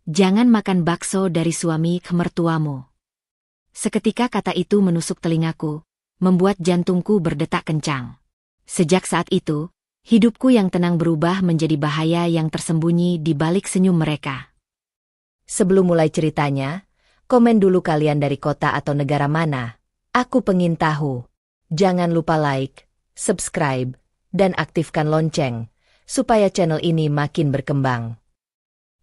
Jangan makan bakso dari suami mertuamu. Seketika kata itu menusuk telingaku, membuat jantungku berdetak kencang. Sejak saat itu, hidupku yang tenang berubah menjadi bahaya yang tersembunyi di balik senyum mereka. Sebelum mulai ceritanya, komen dulu kalian dari kota atau negara mana. Aku pengen tahu. Jangan lupa like, subscribe, dan aktifkan lonceng, supaya channel ini makin berkembang.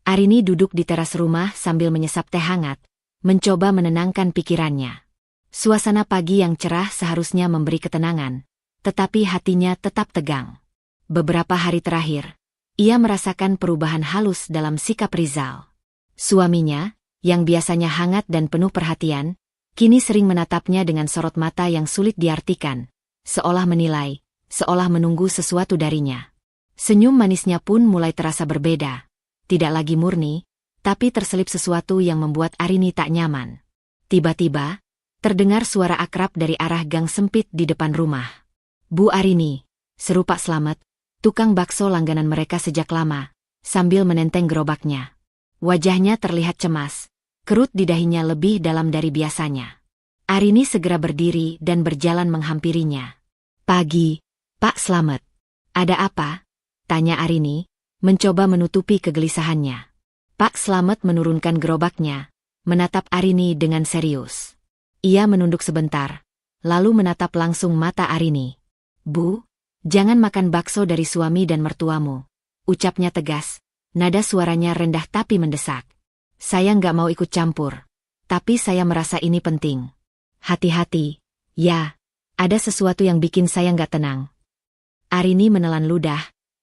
Arini duduk di teras rumah sambil menyesap teh hangat, mencoba menenangkan pikirannya. Suasana pagi yang cerah seharusnya memberi ketenangan, tetapi hatinya tetap tegang. Beberapa hari terakhir, ia merasakan perubahan halus dalam sikap Rizal. Suaminya, yang biasanya hangat dan penuh perhatian, kini sering menatapnya dengan sorot mata yang sulit diartikan, seolah menilai, seolah menunggu sesuatu darinya. Senyum manisnya pun mulai terasa berbeda, tidak lagi murni, tapi terselip sesuatu yang membuat Arini tak nyaman. Tiba-tiba, terdengar suara akrab dari arah gang sempit di depan rumah. "Bu Arini," seru Pak Slamet, tukang bakso langganan mereka sejak lama, sambil menenteng gerobaknya. Wajahnya terlihat cemas, kerut di dahinya lebih dalam dari biasanya. Arini segera berdiri dan berjalan menghampirinya. "Pagi, Pak Slamet." "Ada apa?" tanya Arini, mencoba menutupi kegelisahannya. Pak Slamet menurunkan gerobaknya, menatap Arini dengan serius. Ia menunduk sebentar, lalu menatap langsung mata Arini. "Bu, jangan makan bakso dari suami dan mertuamu," ucapnya tegas, nada suaranya rendah tapi mendesak. "Saya nggak mau ikut campur, tapi saya merasa ini penting. Hati-hati, ya, ada sesuatu yang bikin saya nggak tenang." Arini menelan ludah,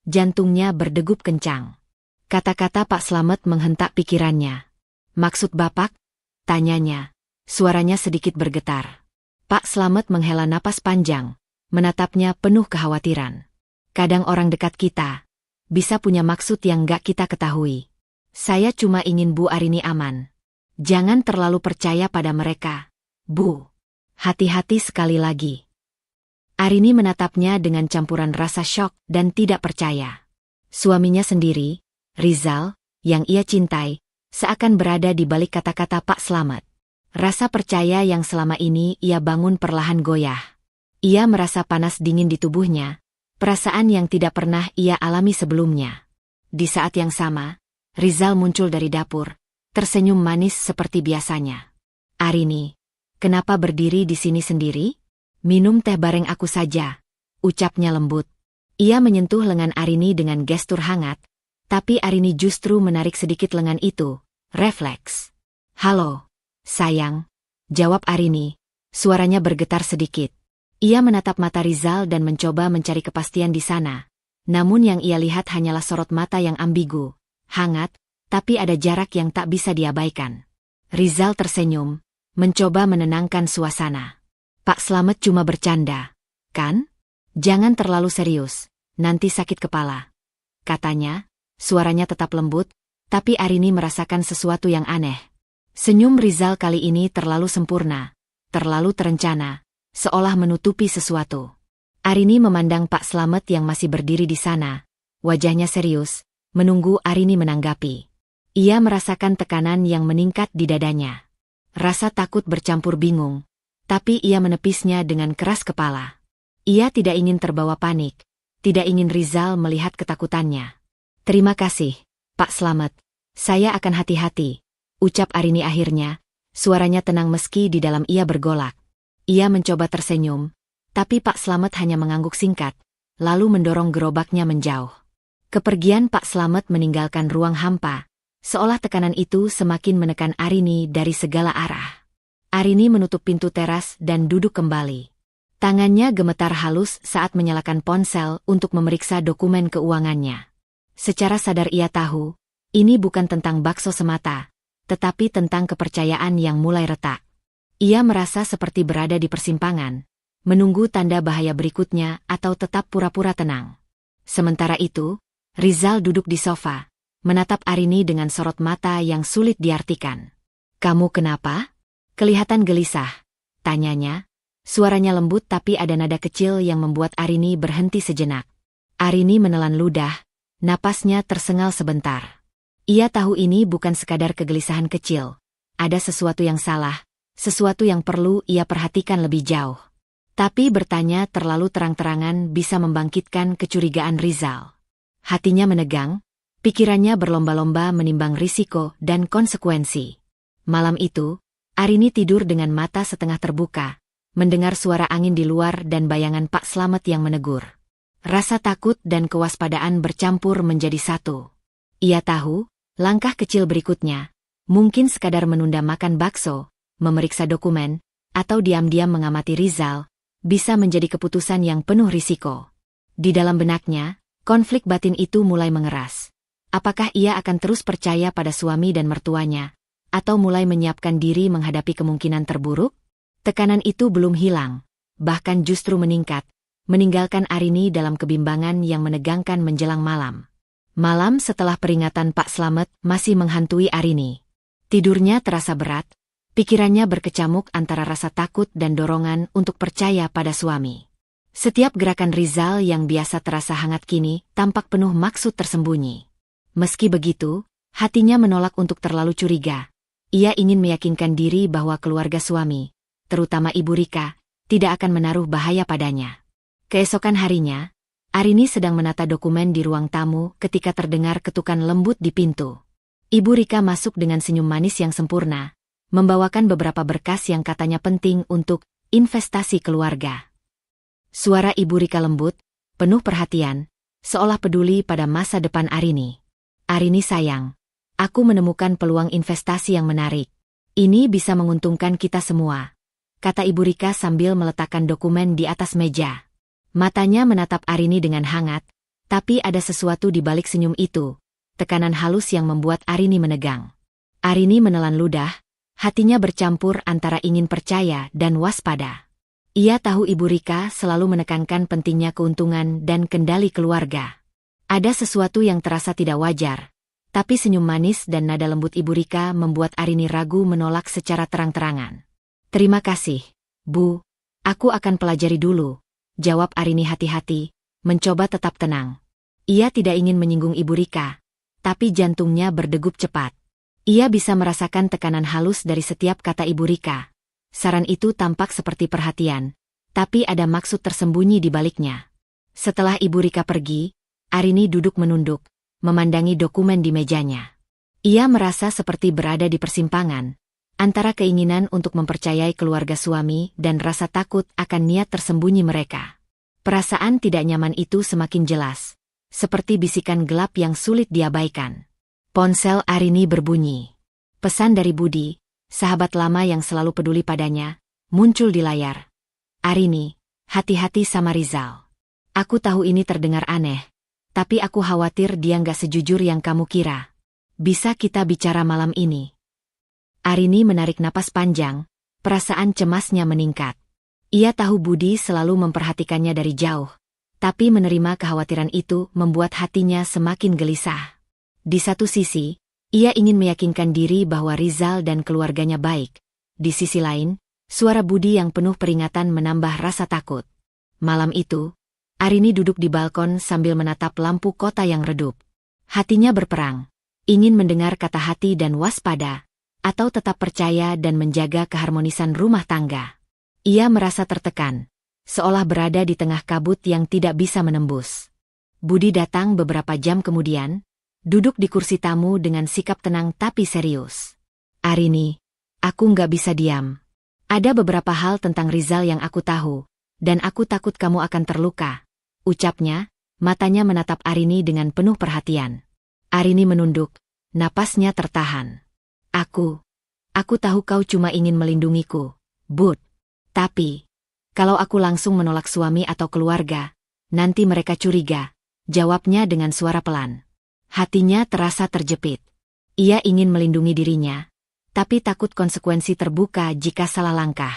jantungnya berdegup kencang. Kata-kata Pak Slamet menghentak pikirannya. "Maksud Bapak?" tanyanya. Suaranya sedikit bergetar. Pak Slamet menghela napas panjang, menatapnya penuh kekhawatiran. "Kadang orang dekat kita bisa punya maksud yang nggak kita ketahui. Saya cuma ingin Bu Arini aman. Jangan terlalu percaya pada mereka, Bu. Hati-hati sekali lagi." Arini menatapnya dengan campuran rasa syok dan tidak percaya. Suaminya sendiri, Rizal, yang ia cintai, seakan berada di balik kata-kata Pak Slamet. Rasa percaya yang selama ini ia bangun perlahan goyah. Ia merasa panas dingin di tubuhnya, perasaan yang tidak pernah ia alami sebelumnya. Di saat yang sama, Rizal muncul dari dapur, tersenyum manis seperti biasanya. "Arini, kenapa berdiri di sini sendiri? Minum teh bareng aku saja," ucapnya lembut. Ia menyentuh lengan Arini dengan gestur hangat, tapi Arini justru menarik sedikit lengan itu, refleks. "Halo, sayang," jawab Arini, suaranya bergetar sedikit. Ia menatap mata Rizal dan mencoba mencari kepastian di sana. Namun yang ia lihat hanyalah sorot mata yang ambigu, hangat, tapi ada jarak yang tak bisa diabaikan. Rizal tersenyum, mencoba menenangkan suasana. "Pak Slamet cuma bercanda, kan? Jangan terlalu serius, nanti sakit kepala," katanya. Suaranya tetap lembut, tapi Arini merasakan sesuatu yang aneh. Senyum Rizal kali ini terlalu sempurna, terlalu terencana, seolah menutupi sesuatu. Arini memandang Pak Slamet yang masih berdiri di sana, wajahnya serius, menunggu Arini menanggapi. Ia merasakan tekanan yang meningkat di dadanya. Rasa takut bercampur bingung, tapi ia menepisnya dengan keras kepala. Ia tidak ingin terbawa panik, tidak ingin Rizal melihat ketakutannya. "Terima kasih, Pak Slamet. Saya akan hati-hati," ucap Arini akhirnya, suaranya tenang meski di dalam ia bergolak. Ia mencoba tersenyum, tapi Pak Slamet hanya mengangguk singkat, lalu mendorong gerobaknya menjauh. Kepergian Pak Slamet meninggalkan ruang hampa, seolah tekanan itu semakin menekan Arini dari segala arah. Arini menutup pintu teras dan duduk kembali. Tangannya gemetar halus saat menyalakan ponsel untuk memeriksa dokumen keuangannya. Secara sadar ia tahu, ini bukan tentang bakso semata, tetapi tentang kepercayaan yang mulai retak. Ia merasa seperti berada di persimpangan, menunggu tanda bahaya berikutnya atau tetap pura-pura tenang. Sementara itu, Rizal duduk di sofa, menatap Arini dengan sorot mata yang sulit diartikan. "Kamu kenapa? Kelihatan gelisah," tanyanya. Suaranya lembut tapi ada nada kecil yang membuat Arini berhenti sejenak. Arini menelan ludah, napasnya tersengal sebentar. Ia tahu ini bukan sekadar kegelisahan kecil. Ada sesuatu yang salah, sesuatu yang perlu ia perhatikan lebih jauh. Tapi bertanya terlalu terang-terangan bisa membangkitkan kecurigaan Rizal. Hatinya menegang, pikirannya berlomba-lomba menimbang risiko dan konsekuensi. Malam itu, Arini tidur dengan mata setengah terbuka, mendengar suara angin di luar dan bayangan Pak Slamet yang menegur. Rasa takut dan kewaspadaan bercampur menjadi satu. Ia tahu, langkah kecil berikutnya, mungkin sekadar menunda makan bakso, memeriksa dokumen, atau diam-diam mengamati Rizal, bisa menjadi keputusan yang penuh risiko. Di dalam benaknya, konflik batin itu mulai mengeras. Apakah ia akan terus percaya pada suami dan mertuanya, atau mulai menyiapkan diri menghadapi kemungkinan terburuk? Tekanan itu belum hilang, bahkan justru meningkat, meninggalkan Arini dalam kebimbangan yang menegangkan menjelang malam. Malam setelah peringatan Pak Slamet masih menghantui Arini. Tidurnya terasa berat, pikirannya berkecamuk antara rasa takut dan dorongan untuk percaya pada suami. Setiap gerakan Rizal yang biasa terasa hangat kini tampak penuh maksud tersembunyi. Meski begitu, hatinya menolak untuk terlalu curiga. Ia ingin meyakinkan diri bahwa keluarga suami, terutama Ibu Rika, tidak akan menaruh bahaya padanya. Keesokan harinya, Arini sedang menata dokumen di ruang tamu ketika terdengar ketukan lembut di pintu. Ibu Rika masuk dengan senyum manis yang sempurna, membawakan beberapa berkas yang katanya penting untuk investasi keluarga. Suara Ibu Rika lembut, penuh perhatian, seolah peduli pada masa depan Arini. Arini sayang, aku menemukan peluang investasi yang menarik. Ini bisa menguntungkan kita semua, kata Ibu Rika sambil meletakkan dokumen di atas meja. Matanya menatap Arini dengan hangat, tapi ada sesuatu di balik senyum itu, tekanan halus yang membuat Arini menegang. Arini menelan ludah, hatinya bercampur antara ingin percaya dan waspada. Ia tahu Ibu Rika selalu menekankan pentingnya keuntungan dan kendali keluarga. Ada sesuatu yang terasa tidak wajar, tapi senyum manis dan nada lembut Ibu Rika membuat Arini ragu menolak secara terang-terangan. Terima kasih, Bu. Aku akan pelajari dulu, jawab Arini hati-hati, mencoba tetap tenang. Ia tidak ingin menyinggung Ibu Rika, tapi jantungnya berdegup cepat. Ia bisa merasakan tekanan halus dari setiap kata Ibu Rika. Saran itu tampak seperti perhatian, tapi ada maksud tersembunyi di baliknya. Setelah Ibu Rika pergi, Arini duduk menunduk, memandangi dokumen di mejanya. Ia merasa seperti berada di persimpangan, antara keinginan untuk mempercayai keluarga suami dan rasa takut akan niat tersembunyi mereka. Perasaan tidak nyaman itu semakin jelas, seperti bisikan gelap yang sulit diabaikan. Ponsel Arini berbunyi. Pesan dari Budi, sahabat lama yang selalu peduli padanya, muncul di layar. Arini, hati-hati sama Rizal. Aku tahu ini terdengar aneh, tapi aku khawatir dia nggak sejujur yang kamu kira. Bisa kita bicara malam ini? Arini menarik napas panjang, perasaan cemasnya meningkat. Ia tahu Budi selalu memperhatikannya dari jauh, tapi menerima kekhawatiran itu membuat hatinya semakin gelisah. Di satu sisi, ia ingin meyakinkan diri bahwa Rizal dan keluarganya baik. Di sisi lain, suara Budi yang penuh peringatan menambah rasa takut. Malam itu, Arini duduk di balkon sambil menatap lampu kota yang redup. Hatinya berperang, ingin mendengar kata hati dan waspada, atau tetap percaya dan menjaga keharmonisan rumah tangga. Ia merasa tertekan, seolah berada di tengah kabut yang tidak bisa menembus. Budi datang beberapa jam kemudian, duduk di kursi tamu dengan sikap tenang tapi serius. Arini, aku nggak bisa diam. Ada beberapa hal tentang Rizal yang aku tahu, dan aku takut kamu akan terluka, ucapnya, matanya menatap Arini dengan penuh perhatian. Arini menunduk, napasnya tertahan. Aku tahu kau cuma ingin melindungiku, Bud. Tapi, kalau aku langsung menolak suami atau keluarga, nanti mereka curiga, jawabnya dengan suara pelan. Hatinya terasa terjepit. Ia ingin melindungi dirinya, tapi takut konsekuensi terbuka jika salah langkah.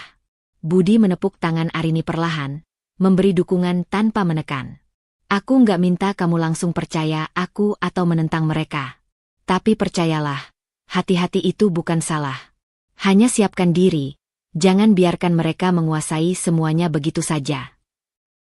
Budi menepuk tangan Arini perlahan, memberi dukungan tanpa menekan. Aku nggak minta kamu langsung percaya aku atau menentang mereka. Tapi percayalah, hati-hati itu bukan salah. Hanya siapkan diri, jangan biarkan mereka menguasai semuanya begitu saja.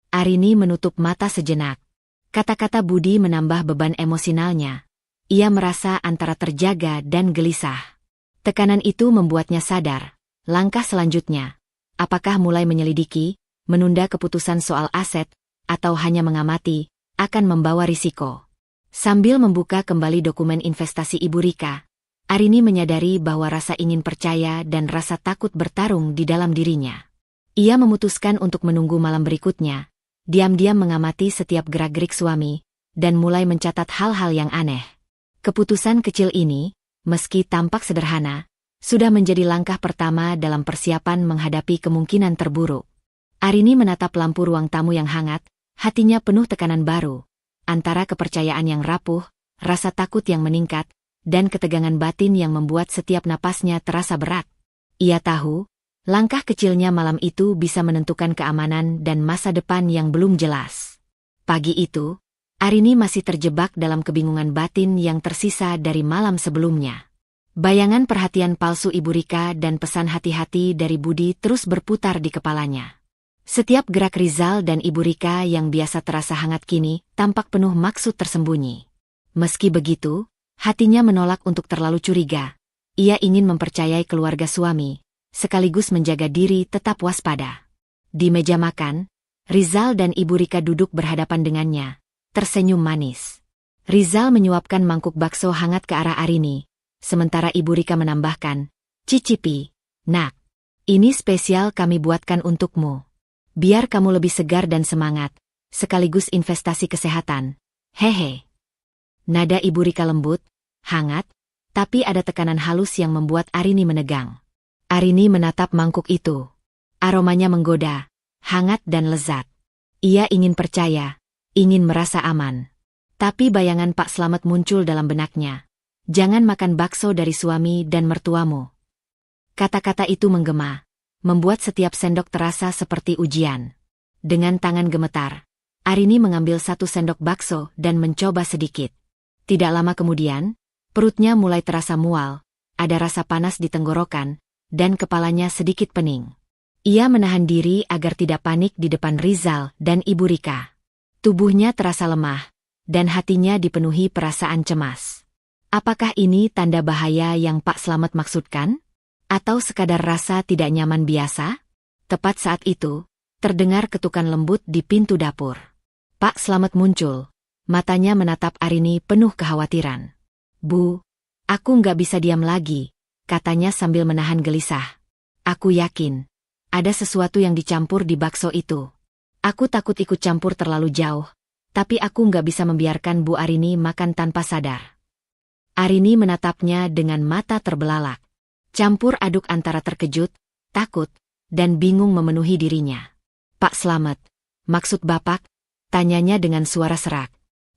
Arini menutup mata sejenak. Kata-kata Budi menambah beban emosionalnya. ia merasa antara terjaga dan gelisah. Tekanan itu membuatnya sadar. Langkah selanjutnya, apakah mulai menyelidiki, menunda keputusan soal aset, atau hanya mengamati, akan membawa risiko. Sambil membuka kembali dokumen investasi Ibu Rika, Arini menyadari bahwa rasa ingin percaya dan rasa takut bertarung di dalam dirinya. Ia memutuskan untuk menunggu malam berikutnya, diam-diam mengamati setiap gerak-gerik suami, dan mulai mencatat hal-hal yang aneh. Keputusan kecil ini, meski tampak sederhana, sudah menjadi langkah pertama dalam persiapan menghadapi kemungkinan terburuk. Arini menatap lampu ruang tamu yang hangat, hatinya penuh tekanan baru, antara kepercayaan yang rapuh, rasa takut yang meningkat, dan ketegangan batin yang membuat setiap napasnya terasa berat. Ia tahu, langkah kecilnya malam itu bisa menentukan keamanan dan masa depan yang belum jelas. Pagi itu, Arini masih terjebak dalam kebingungan batin yang tersisa dari malam sebelumnya. Bayangan perhatian palsu Ibu Rika dan pesan hati-hati dari Budi terus berputar di kepalanya. Setiap gerak Rizal dan Ibu Rika yang biasa terasa hangat kini tampak penuh maksud tersembunyi. Meski begitu, hatinya menolak untuk terlalu curiga. Ia ingin mempercayai keluarga suami, sekaligus menjaga diri tetap waspada. Di meja makan, Rizal dan Ibu Rika duduk berhadapan dengannya, tersenyum manis. Rizal menyuapkan mangkuk bakso hangat ke arah Arini. Sementara Ibu Rika menambahkan, "Cicipi, nak. Ini spesial kami buatkan untukmu. Biar kamu lebih segar dan semangat, sekaligus investasi kesehatan. Hehe." Nada Ibu Rika lembut, hangat, tapi ada tekanan halus yang membuat Arini menegang. Arini menatap mangkuk itu. Aromanya menggoda, hangat dan lezat. Ia ingin percaya, ingin merasa aman. Tapi bayangan Pak Slamet muncul dalam benaknya. "Jangan makan bakso dari suami dan mertuamu." Kata-kata itu menggema, membuat setiap sendok terasa seperti ujian. Dengan tangan gemetar, Arini mengambil satu sendok bakso dan mencoba sedikit. Tidak lama kemudian, perutnya mulai terasa mual, ada rasa panas di tenggorokan, dan kepalanya sedikit pening. Ia menahan diri agar tidak panik di depan Rizal dan Ibu Rika. Tubuhnya terasa lemah, dan hatinya dipenuhi perasaan cemas. Apakah ini tanda bahaya yang Pak Slamet maksudkan? Atau sekadar rasa tidak nyaman biasa? Tepat saat itu, terdengar ketukan lembut di pintu dapur. Pak Slamet muncul, matanya menatap Arini penuh kekhawatiran. "Bu, aku nggak bisa diam lagi," katanya sambil menahan gelisah. "Aku yakin, ada sesuatu yang dicampur di bakso itu. Aku takut ikut campur terlalu jauh, tapi aku nggak bisa membiarkan Bu Arini makan tanpa sadar." Arini menatapnya dengan mata terbelalak. Campur aduk antara terkejut, takut, dan bingung memenuhi dirinya. "Pak Slamet, maksud Bapak?" tanyanya dengan suara serak.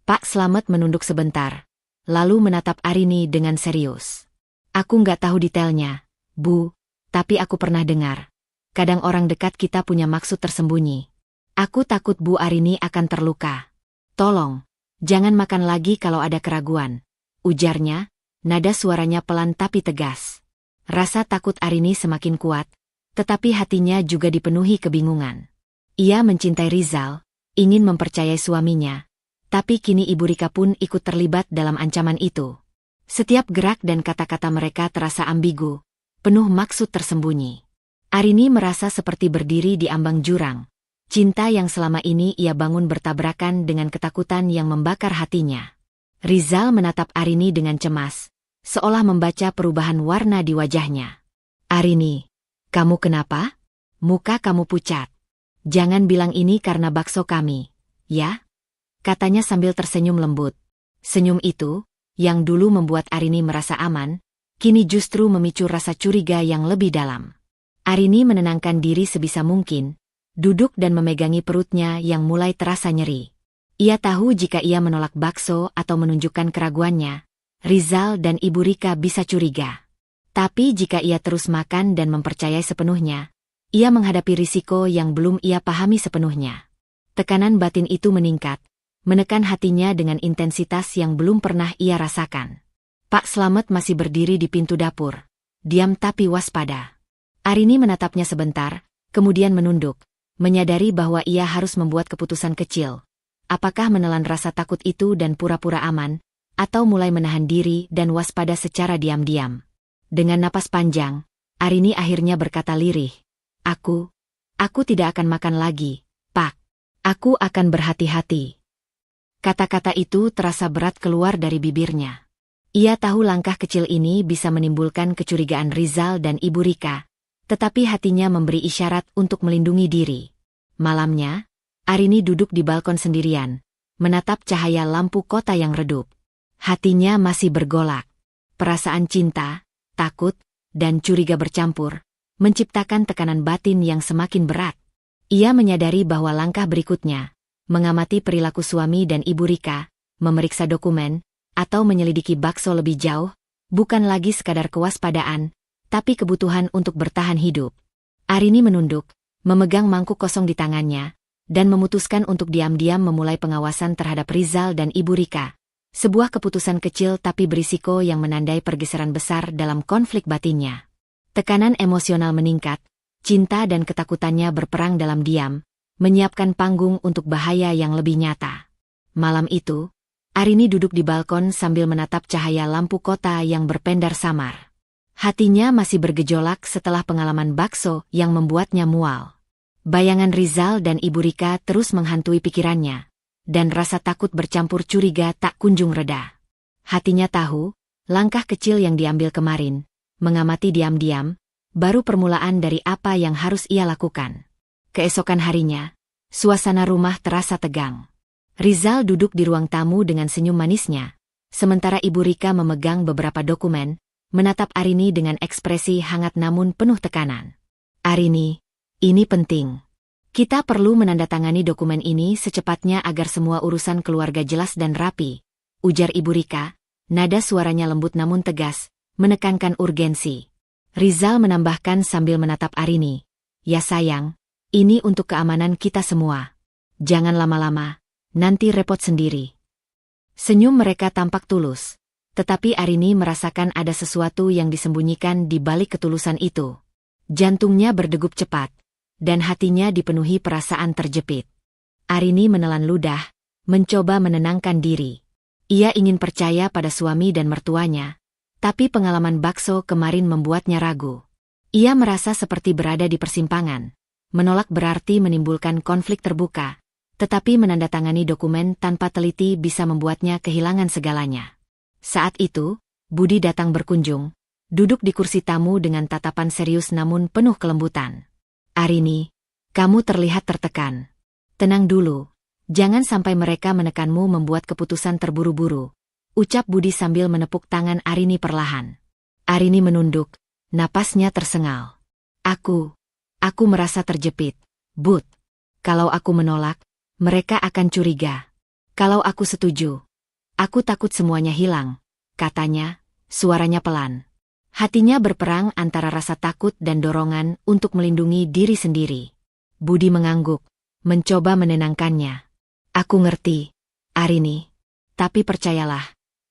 Pak Slamet menunduk sebentar, lalu menatap Arini dengan serius. "Aku nggak tahu detailnya, Bu, tapi aku pernah dengar. Kadang orang dekat kita punya maksud tersembunyi. Aku takut Bu Arini akan terluka. Tolong, jangan makan lagi kalau ada keraguan," ujarnya, nada suaranya pelan tapi tegas. Rasa takut Arini semakin kuat, tetapi hatinya juga dipenuhi kebingungan. Ia mencintai Rizal, ingin mempercayai suaminya, tapi kini Ibu Rika pun ikut terlibat dalam ancaman itu. Setiap gerak dan kata-kata mereka terasa ambigu, penuh maksud tersembunyi. Arini merasa seperti berdiri di ambang jurang. Cinta yang selama ini ia bangun bertabrakan dengan ketakutan yang membakar hatinya. Rizal menatap Arini dengan cemas, seolah membaca perubahan warna di wajahnya. "Arini, kamu kenapa? Muka kamu pucat. Jangan bilang ini karena bakso kami, ya?" katanya sambil tersenyum lembut. Senyum itu, yang dulu membuat Arini merasa aman, kini justru memicu rasa curiga yang lebih dalam. Arini menenangkan diri sebisa mungkin, duduk dan memegangi perutnya yang mulai terasa nyeri. Ia tahu jika ia menolak bakso atau menunjukkan keraguannya, Rizal dan Ibu Rika bisa curiga. Tapi jika ia terus makan dan mempercayai sepenuhnya, ia menghadapi risiko yang belum ia pahami sepenuhnya. Tekanan batin itu meningkat, menekan hatinya dengan intensitas yang belum pernah ia rasakan. Pak Slamet masih berdiri di pintu dapur, diam tapi waspada. Arini menatapnya sebentar, kemudian menunduk, menyadari bahwa ia harus membuat keputusan kecil. Apakah menelan rasa takut itu dan pura-pura aman, atau mulai menahan diri dan waspada secara diam-diam. Dengan napas panjang, Arini akhirnya berkata lirih, Aku tidak akan makan lagi, Pak. Aku akan berhati-hati. Kata-kata itu terasa berat keluar dari bibirnya. Ia tahu langkah kecil ini bisa menimbulkan kecurigaan Rizal dan Ibu Rika, tetapi hatinya memberi isyarat untuk melindungi diri. Malamnya, Arini duduk di balkon sendirian, menatap cahaya lampu kota yang redup. Hatinya masih bergolak. Perasaan cinta, takut, dan curiga bercampur, menciptakan tekanan batin yang semakin berat. Ia menyadari bahwa langkah berikutnya, mengamati perilaku suami dan Ibu Rika, memeriksa dokumen, atau menyelidiki bakso lebih jauh, bukan lagi sekadar kewaspadaan, tapi kebutuhan untuk bertahan hidup. Arini menunduk, memegang mangkuk kosong di tangannya, dan memutuskan untuk diam-diam memulai pengawasan terhadap Rizal dan Ibu Rika. Sebuah keputusan kecil tapi berisiko yang menandai pergeseran besar dalam konflik batinnya. Tekanan emosional meningkat, cinta dan ketakutannya berperang dalam diam, menyiapkan panggung untuk bahaya yang lebih nyata. Malam itu, Arini duduk di balkon sambil menatap cahaya lampu kota yang berpendar samar. Hatinya masih bergejolak setelah pengalaman bakso yang membuatnya mual. Bayangan Rizal dan Ibu Rika terus menghantui pikirannya, dan rasa takut bercampur curiga tak kunjung reda. Hatinya tahu, langkah kecil yang diambil kemarin, mengamati diam-diam, baru permulaan dari apa yang harus ia lakukan. Keesokan harinya, suasana rumah terasa tegang. Rizal duduk di ruang tamu dengan senyum manisnya, sementara Ibu Rika memegang beberapa dokumen, menatap Arini dengan ekspresi hangat namun penuh tekanan. Arini, ini penting. Kita perlu menandatangani dokumen ini secepatnya agar semua urusan keluarga jelas dan rapi, ujar Ibu Rika, nada suaranya lembut namun tegas, menekankan urgensi. Rizal menambahkan sambil menatap Arini, ya sayang, ini untuk keamanan kita semua. Jangan lama-lama, nanti repot sendiri. Senyum mereka tampak tulus, tetapi Arini merasakan ada sesuatu yang disembunyikan di balik ketulusan itu. Jantungnya berdegup cepat, dan hatinya dipenuhi perasaan terjepit. Arini menelan ludah, mencoba menenangkan diri. Ia ingin percaya pada suami dan mertuanya, tapi pengalaman bakso kemarin membuatnya ragu. Ia merasa seperti berada di persimpangan. Menolak berarti menimbulkan konflik terbuka, tetapi menandatangani dokumen tanpa teliti bisa membuatnya kehilangan segalanya. Saat itu, Budi datang berkunjung, duduk di kursi tamu dengan tatapan serius namun penuh kelembutan. Arini, kamu terlihat tertekan. Tenang dulu, jangan sampai mereka menekanmu membuat keputusan terburu-buru, ucap Budi sambil menepuk tangan Arini perlahan. Arini menunduk, napasnya tersengal. Aku merasa terjepit, Bud. Kalau aku menolak, mereka akan curiga. Kalau aku setuju, aku takut semuanya hilang, katanya, suaranya pelan. Hatinya berperang antara rasa takut dan dorongan untuk melindungi diri sendiri. Budi mengangguk, mencoba menenangkannya. Aku ngerti, Arini. Tapi percayalah,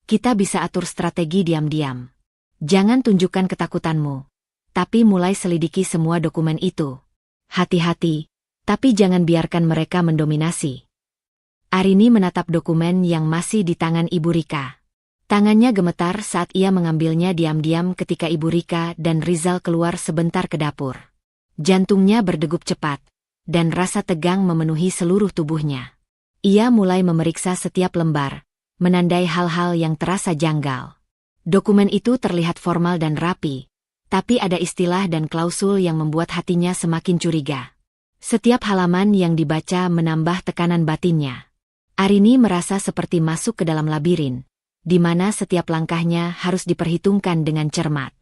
kita bisa atur strategi diam-diam. Jangan tunjukkan ketakutanmu, tapi mulai selidiki semua dokumen itu. Hati-hati, tapi jangan biarkan mereka mendominasi. Arini menatap dokumen yang masih di tangan Ibu Rika. Tangannya gemetar saat ia mengambilnya diam-diam ketika Ibu Rika dan Rizal keluar sebentar ke dapur. Jantungnya berdegup cepat, dan rasa tegang memenuhi seluruh tubuhnya. Ia mulai memeriksa setiap lembar, menandai hal-hal yang terasa janggal. Dokumen itu terlihat formal dan rapi, tapi ada istilah dan klausul yang membuat hatinya semakin curiga. Setiap halaman yang dibaca menambah tekanan batinnya. Arini merasa seperti masuk ke dalam labirin, di mana setiap langkahnya harus diperhitungkan dengan cermat.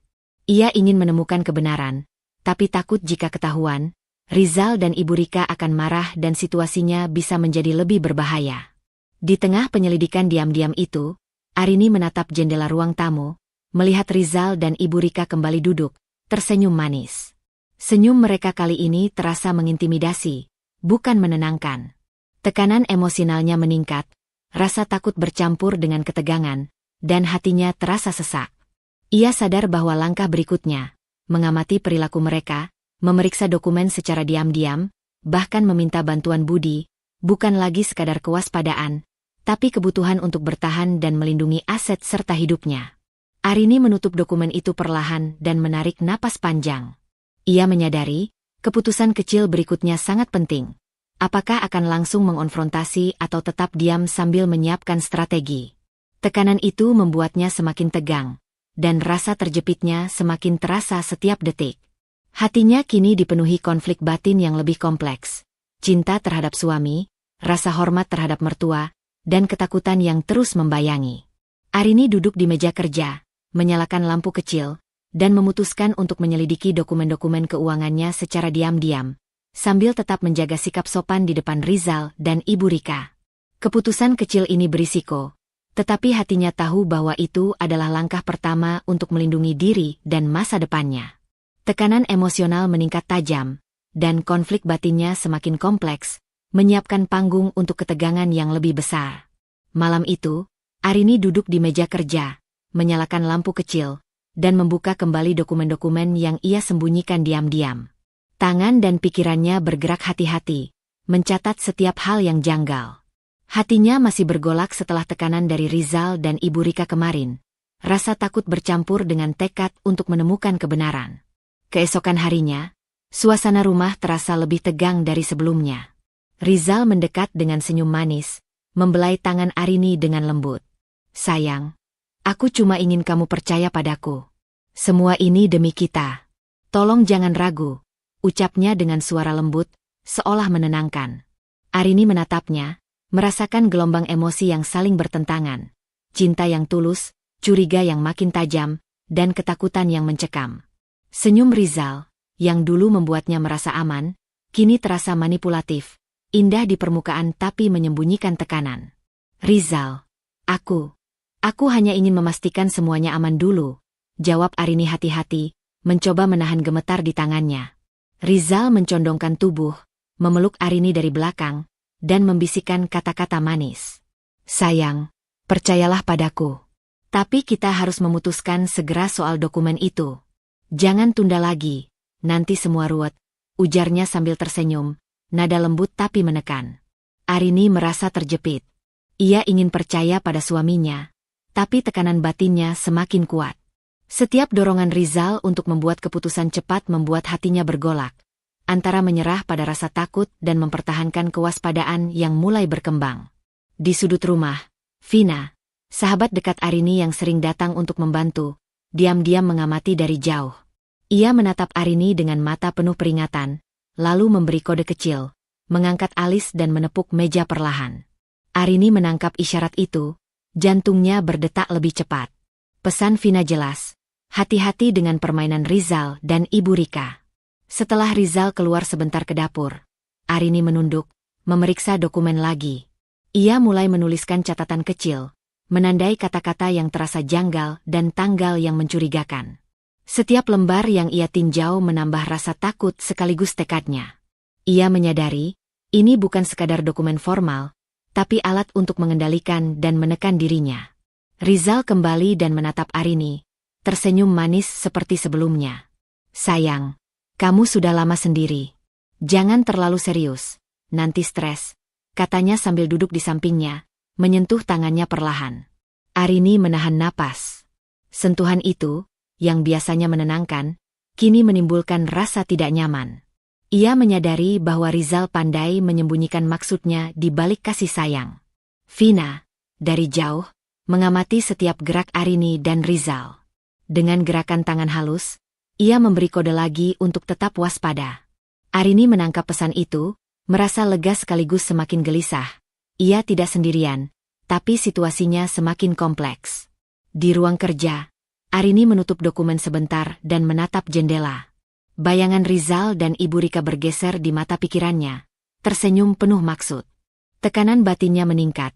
Ia ingin menemukan kebenaran, tapi takut jika ketahuan, Rizal dan Ibu Rika akan marah dan situasinya bisa menjadi lebih berbahaya. Di tengah penyelidikan diam-diam itu, Arini menatap jendela ruang tamu, melihat Rizal dan Ibu Rika kembali duduk, tersenyum manis. Senyum mereka kali ini terasa mengintimidasi, bukan menenangkan. Tekanan emosionalnya meningkat, rasa takut bercampur dengan ketegangan, dan hatinya terasa sesak. Ia sadar bahwa langkah berikutnya, mengamati perilaku mereka, memeriksa dokumen secara diam-diam, bahkan meminta bantuan Budi, bukan lagi sekadar kewaspadaan, tapi kebutuhan untuk bertahan dan melindungi aset serta hidupnya. Arini menutup dokumen itu perlahan dan menarik napas panjang. Ia menyadari, keputusan kecil berikutnya sangat penting. Apakah akan langsung mengonfrontasi atau tetap diam sambil menyiapkan strategi? Tekanan itu membuatnya semakin tegang, dan rasa terjepitnya semakin terasa setiap detik. Hatinya kini dipenuhi konflik batin yang lebih kompleks. Cinta terhadap suami, rasa hormat terhadap mertua, dan ketakutan yang terus membayangi. Arini duduk di meja kerja, menyalakan lampu kecil, dan memutuskan untuk menyelidiki dokumen-dokumen keuangannya secara diam-diam, sambil tetap menjaga sikap sopan di depan Rizal dan Ibu Rika. Keputusan kecil ini berisiko, tetapi hatinya tahu bahwa itu adalah langkah pertama untuk melindungi diri dan masa depannya. Tekanan emosional meningkat tajam, dan konflik batinnya semakin kompleks, menyiapkan panggung untuk ketegangan yang lebih besar. Malam itu, Arini duduk di meja kerja, menyalakan lampu kecil, dan membuka kembali dokumen-dokumen yang ia sembunyikan diam-diam. Tangan dan pikirannya bergerak hati-hati, mencatat setiap hal yang janggal. Hatinya masih bergolak setelah tekanan dari Rizal dan Ibu Rika kemarin. Rasa takut bercampur dengan tekad untuk menemukan kebenaran. Keesokan harinya, suasana rumah terasa lebih tegang dari sebelumnya. Rizal mendekat dengan senyum manis, membelai tangan Arini dengan lembut. "Sayang, aku cuma ingin kamu percaya padaku. Semua ini demi kita. Tolong jangan ragu," ucapnya dengan suara lembut, seolah menenangkan. Arini menatapnya, merasakan gelombang emosi yang saling bertentangan. Cinta yang tulus, curiga yang makin tajam, dan ketakutan yang mencekam. Senyum Rizal, yang dulu membuatnya merasa aman, kini terasa manipulatif, indah di permukaan tapi menyembunyikan tekanan. "Rizal, aku hanya ingin memastikan semuanya aman dulu," jawab Arini hati-hati, mencoba menahan gemetar di tangannya. Rizal mencondongkan tubuh, memeluk Arini dari belakang, dan membisikkan kata-kata manis. "Sayang, percayalah padaku. Tapi kita harus memutuskan segera soal dokumen itu. Jangan tunda lagi, nanti semua ruwet," ujarnya sambil tersenyum, nada lembut tapi menekan. Arini merasa terjepit. Ia ingin percaya pada suaminya, tapi tekanan batinnya semakin kuat. Setiap dorongan Rizal untuk membuat keputusan cepat membuat hatinya bergolak, antara menyerah pada rasa takut dan mempertahankan kewaspadaan yang mulai berkembang. Di sudut rumah, Vina, sahabat dekat Arini yang sering datang untuk membantu, diam-diam mengamati dari jauh. Ia menatap Arini dengan mata penuh peringatan, lalu memberi kode kecil, mengangkat alis dan menepuk meja perlahan. Arini menangkap isyarat itu, jantungnya berdetak lebih cepat. Pesan Vina jelas, hati-hati dengan permainan Rizal dan Ibu Rika. Setelah Rizal keluar sebentar ke dapur, Arini menunduk, memeriksa dokumen lagi. Ia mulai menuliskan catatan kecil, menandai kata-kata yang terasa janggal dan tanggal yang mencurigakan. Setiap lembar yang ia tinjau menambah rasa takut sekaligus tekadnya. Ia menyadari, ini bukan sekadar dokumen formal, tapi alat untuk mengendalikan dan menekan dirinya. Rizal kembali dan menatap Arini, tersenyum manis seperti sebelumnya. "Sayang, kamu sudah lama sendiri. Jangan terlalu serius, nanti stres," katanya sambil duduk di sampingnya, menyentuh tangannya perlahan. Arini menahan napas. Sentuhan itu, yang biasanya menenangkan, kini menimbulkan rasa tidak nyaman. Ia menyadari bahwa Rizal pandai menyembunyikan maksudnya di balik kasih sayang. Vina, dari jauh, mengamati setiap gerak Arini dan Rizal. Dengan gerakan tangan halus, ia memberi kode lagi untuk tetap waspada. Arini menangkap pesan itu, merasa lega sekaligus semakin gelisah. Ia tidak sendirian, tapi situasinya semakin kompleks. Di ruang kerja, Arini menutup dokumen sebentar dan menatap jendela. Bayangan Rizal dan Ibu Rika bergeser di mata pikirannya, tersenyum penuh maksud. Tekanan batinnya meningkat.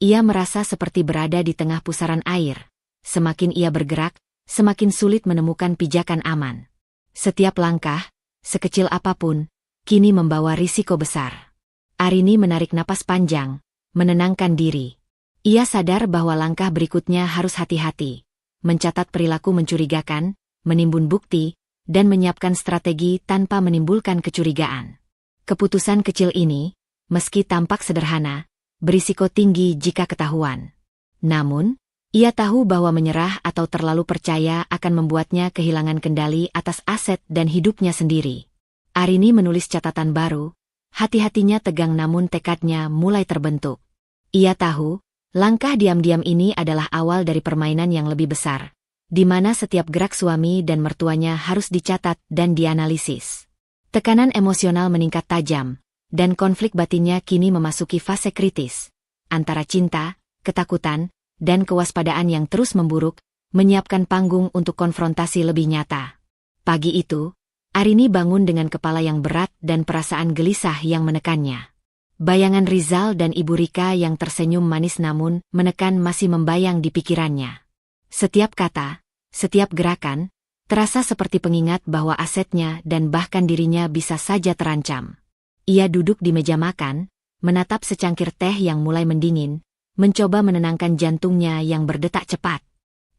Ia merasa seperti berada di tengah pusaran air. Semakin ia bergerak, semakin sulit menemukan pijakan aman. Setiap langkah, sekecil apapun, kini membawa risiko besar. Arini menarik napas panjang, menenangkan diri. Ia sadar bahwa langkah berikutnya harus hati-hati. Mencatat perilaku mencurigakan, menimbun bukti, dan menyiapkan strategi tanpa menimbulkan kecurigaan. Keputusan kecil ini, meski tampak sederhana, berisiko tinggi jika ketahuan. Namun, ia tahu bahwa menyerah atau terlalu percaya akan membuatnya kehilangan kendali atas aset dan hidupnya sendiri. Arini menulis catatan baru, hati-hatinya tegang namun tekadnya mulai terbentuk. Ia tahu, langkah diam-diam ini adalah awal dari permainan yang lebih besar, di mana setiap gerak suami dan mertuanya harus dicatat dan dianalisis. Tekanan emosional meningkat tajam, dan konflik batinnya kini memasuki fase kritis, antara cinta, ketakutan, dan kewaspadaan yang terus memburuk, menyiapkan panggung untuk konfrontasi lebih nyata. Pagi itu, Arini bangun dengan kepala yang berat dan perasaan gelisah yang menekannya. Bayangan Rizal dan Ibu Rika yang tersenyum manis namun menekan masih membayang di pikirannya. Setiap kata, setiap gerakan, terasa seperti pengingat bahwa asetnya dan bahkan dirinya bisa saja terancam. Ia duduk di meja makan, menatap secangkir teh yang mulai mendingin, mencoba menenangkan jantungnya yang berdetak cepat.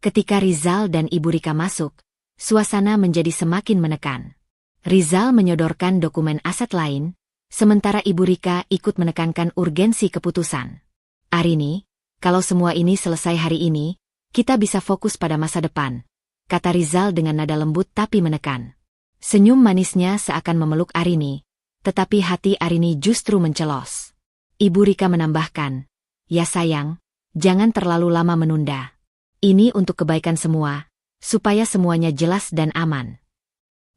Ketika Rizal dan Ibu Rika masuk, suasana menjadi semakin menekan. Rizal menyodorkan dokumen aset lain, sementara Ibu Rika ikut menekankan urgensi keputusan. Arini, kalau semua ini selesai hari ini, kita bisa fokus pada masa depan, kata Rizal dengan nada lembut tapi menekan. Senyum manisnya seakan memeluk Arini, tetapi hati Arini justru mencelos. Ibu Rika menambahkan, ya sayang, jangan terlalu lama menunda. Ini untuk kebaikan semua, supaya semuanya jelas dan aman.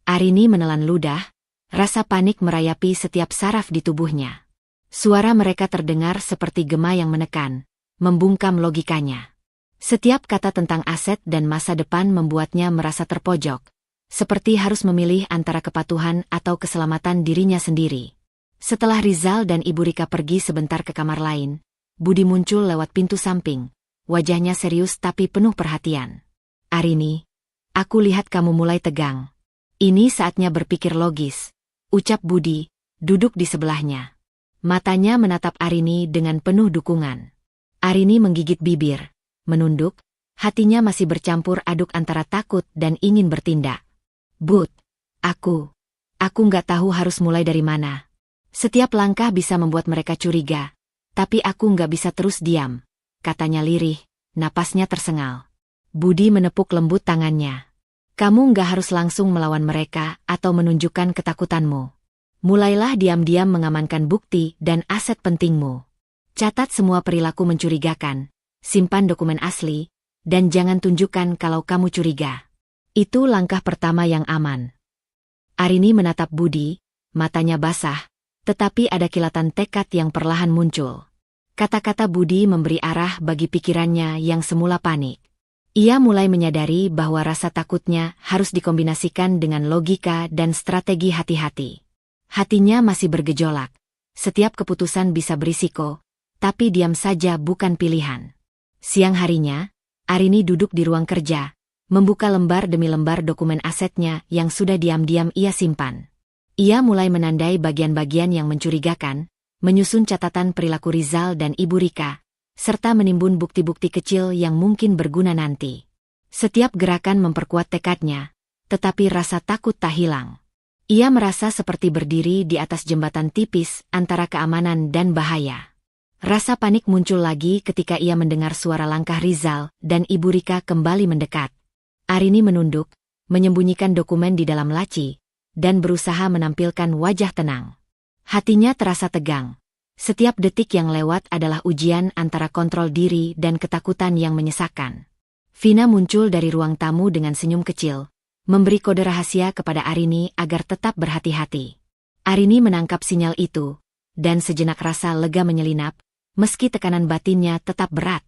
Arini menelan ludah, rasa panik merayapi setiap saraf di tubuhnya. Suara mereka terdengar seperti gema yang menekan, membungkam logikanya. Setiap kata tentang aset dan masa depan membuatnya merasa terpojok, seperti harus memilih antara kepatuhan atau keselamatan dirinya sendiri. Setelah Rizal dan Ibu Rika pergi sebentar ke kamar lain, Budi muncul lewat pintu samping, wajahnya serius tapi penuh perhatian. Arini, aku lihat kamu mulai tegang. Ini saatnya berpikir logis, ucap Budi, duduk di sebelahnya. Matanya menatap Arini dengan penuh dukungan. Arini menggigit bibir, menunduk, hatinya masih bercampur aduk antara takut dan ingin bertindak. Bud, aku nggak tahu harus mulai dari mana. Setiap langkah bisa membuat mereka curiga, tapi aku nggak bisa terus diam, katanya lirih, napasnya tersengal. Budi menepuk lembut tangannya. Kamu nggak harus langsung melawan mereka atau menunjukkan ketakutanmu. Mulailah diam-diam mengamankan bukti dan aset pentingmu. Catat semua perilaku mencurigakan, simpan dokumen asli, dan jangan tunjukkan kalau kamu curiga. Itu langkah pertama yang aman. Arini menatap Budi, matanya basah, tetapi ada kilatan tekad yang perlahan muncul. Kata-kata Budi memberi arah bagi pikirannya yang semula panik. Ia mulai menyadari bahwa rasa takutnya harus dikombinasikan dengan logika dan strategi hati-hati. Hatinya masih bergejolak. Setiap keputusan bisa berisiko, tapi diam saja bukan pilihan. Siang harinya, Arini duduk di ruang kerja, membuka lembar demi lembar dokumen asetnya yang sudah diam-diam ia simpan. Ia mulai menandai bagian-bagian yang mencurigakan, menyusun catatan perilaku Rizal dan Ibu Rika, serta menimbun bukti-bukti kecil yang mungkin berguna nanti. Setiap gerakan memperkuat tekadnya, tetapi rasa takut tak hilang. Ia merasa seperti berdiri di atas jembatan tipis antara keamanan dan bahaya. Rasa panik muncul lagi ketika ia mendengar suara langkah Rizal dan Ibu Rika kembali mendekat. Arini menunduk, menyembunyikan dokumen di dalam laci, dan berusaha menampilkan wajah tenang. Hatinya terasa tegang. Setiap detik yang lewat adalah ujian antara kontrol diri dan ketakutan yang menyesakkan. Vina muncul dari ruang tamu dengan senyum kecil, memberi kode rahasia kepada Arini agar tetap berhati-hati. Arini menangkap sinyal itu, dan sejenak rasa lega menyelinap, meski tekanan batinnya tetap berat.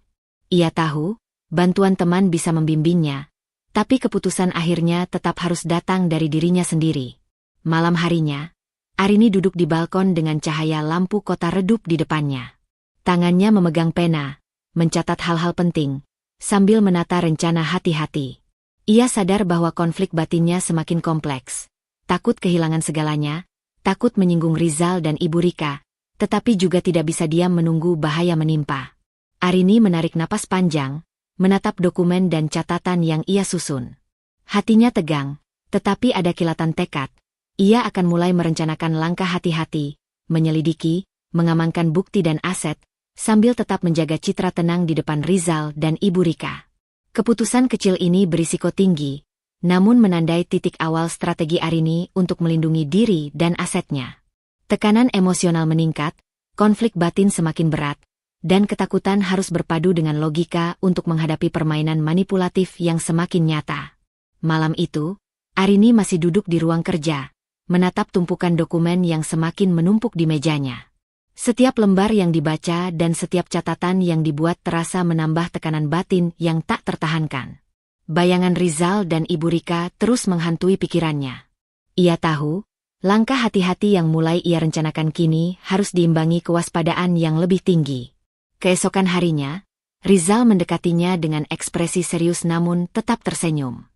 Ia tahu, bantuan teman bisa membimbingnya, tapi keputusan akhirnya tetap harus datang dari dirinya sendiri. Malam harinya, Arini duduk di balkon dengan cahaya lampu kota redup di depannya. Tangannya memegang pena, mencatat hal-hal penting, sambil menata rencana hati-hati. Ia sadar bahwa konflik batinnya semakin kompleks. Takut kehilangan segalanya, takut menyinggung Rizal dan Ibu Rika, tetapi juga tidak bisa diam menunggu bahaya menimpa. Arini menarik napas panjang, menatap dokumen dan catatan yang ia susun. Hatinya tegang, tetapi ada kilatan tekad. Ia akan mulai merencanakan langkah hati-hati, menyelidiki, mengamankan bukti dan aset, sambil tetap menjaga citra tenang di depan Rizal dan Ibu Rika. Keputusan kecil ini berisiko tinggi, namun menandai titik awal strategi Arini untuk melindungi diri dan asetnya. Tekanan emosional meningkat, konflik batin semakin berat, dan ketakutan harus berpadu dengan logika untuk menghadapi permainan manipulatif yang semakin nyata. Malam itu, Arini masih duduk di ruang kerja, menatap tumpukan dokumen yang semakin menumpuk di mejanya. Setiap lembar yang dibaca dan setiap catatan yang dibuat terasa menambah tekanan batin yang tak tertahankan. Bayangan Rizal dan Ibu Rika terus menghantui pikirannya. Ia tahu, langkah hati-hati yang mulai ia rencanakan kini harus diimbangi kewaspadaan yang lebih tinggi. Keesokan harinya, Rizal mendekatinya dengan ekspresi serius namun tetap tersenyum.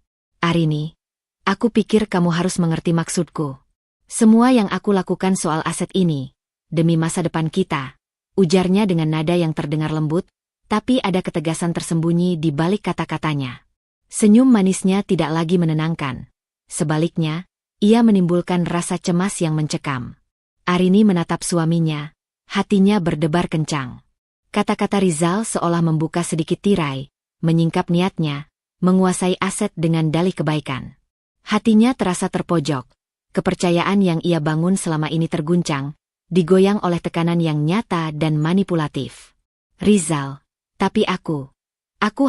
"Arini, aku pikir kamu harus mengerti maksudku. Semua yang aku lakukan soal aset ini, demi masa depan kita," ujarnya dengan nada yang terdengar lembut, tapi ada ketegasan tersembunyi di balik kata-katanya. Senyum manisnya tidak lagi menenangkan. Sebaliknya, ia menimbulkan rasa cemas yang mencekam. Arini menatap suaminya, hatinya berdebar kencang. Kata-kata Rizal seolah membuka sedikit tirai, menyingkap niatnya, menguasai aset dengan dalih kebaikan. Hatinya terasa terpojok, kepercayaan yang ia bangun selama ini terguncang, digoyang oleh tekanan yang nyata dan manipulatif. "Rizal, tapi aku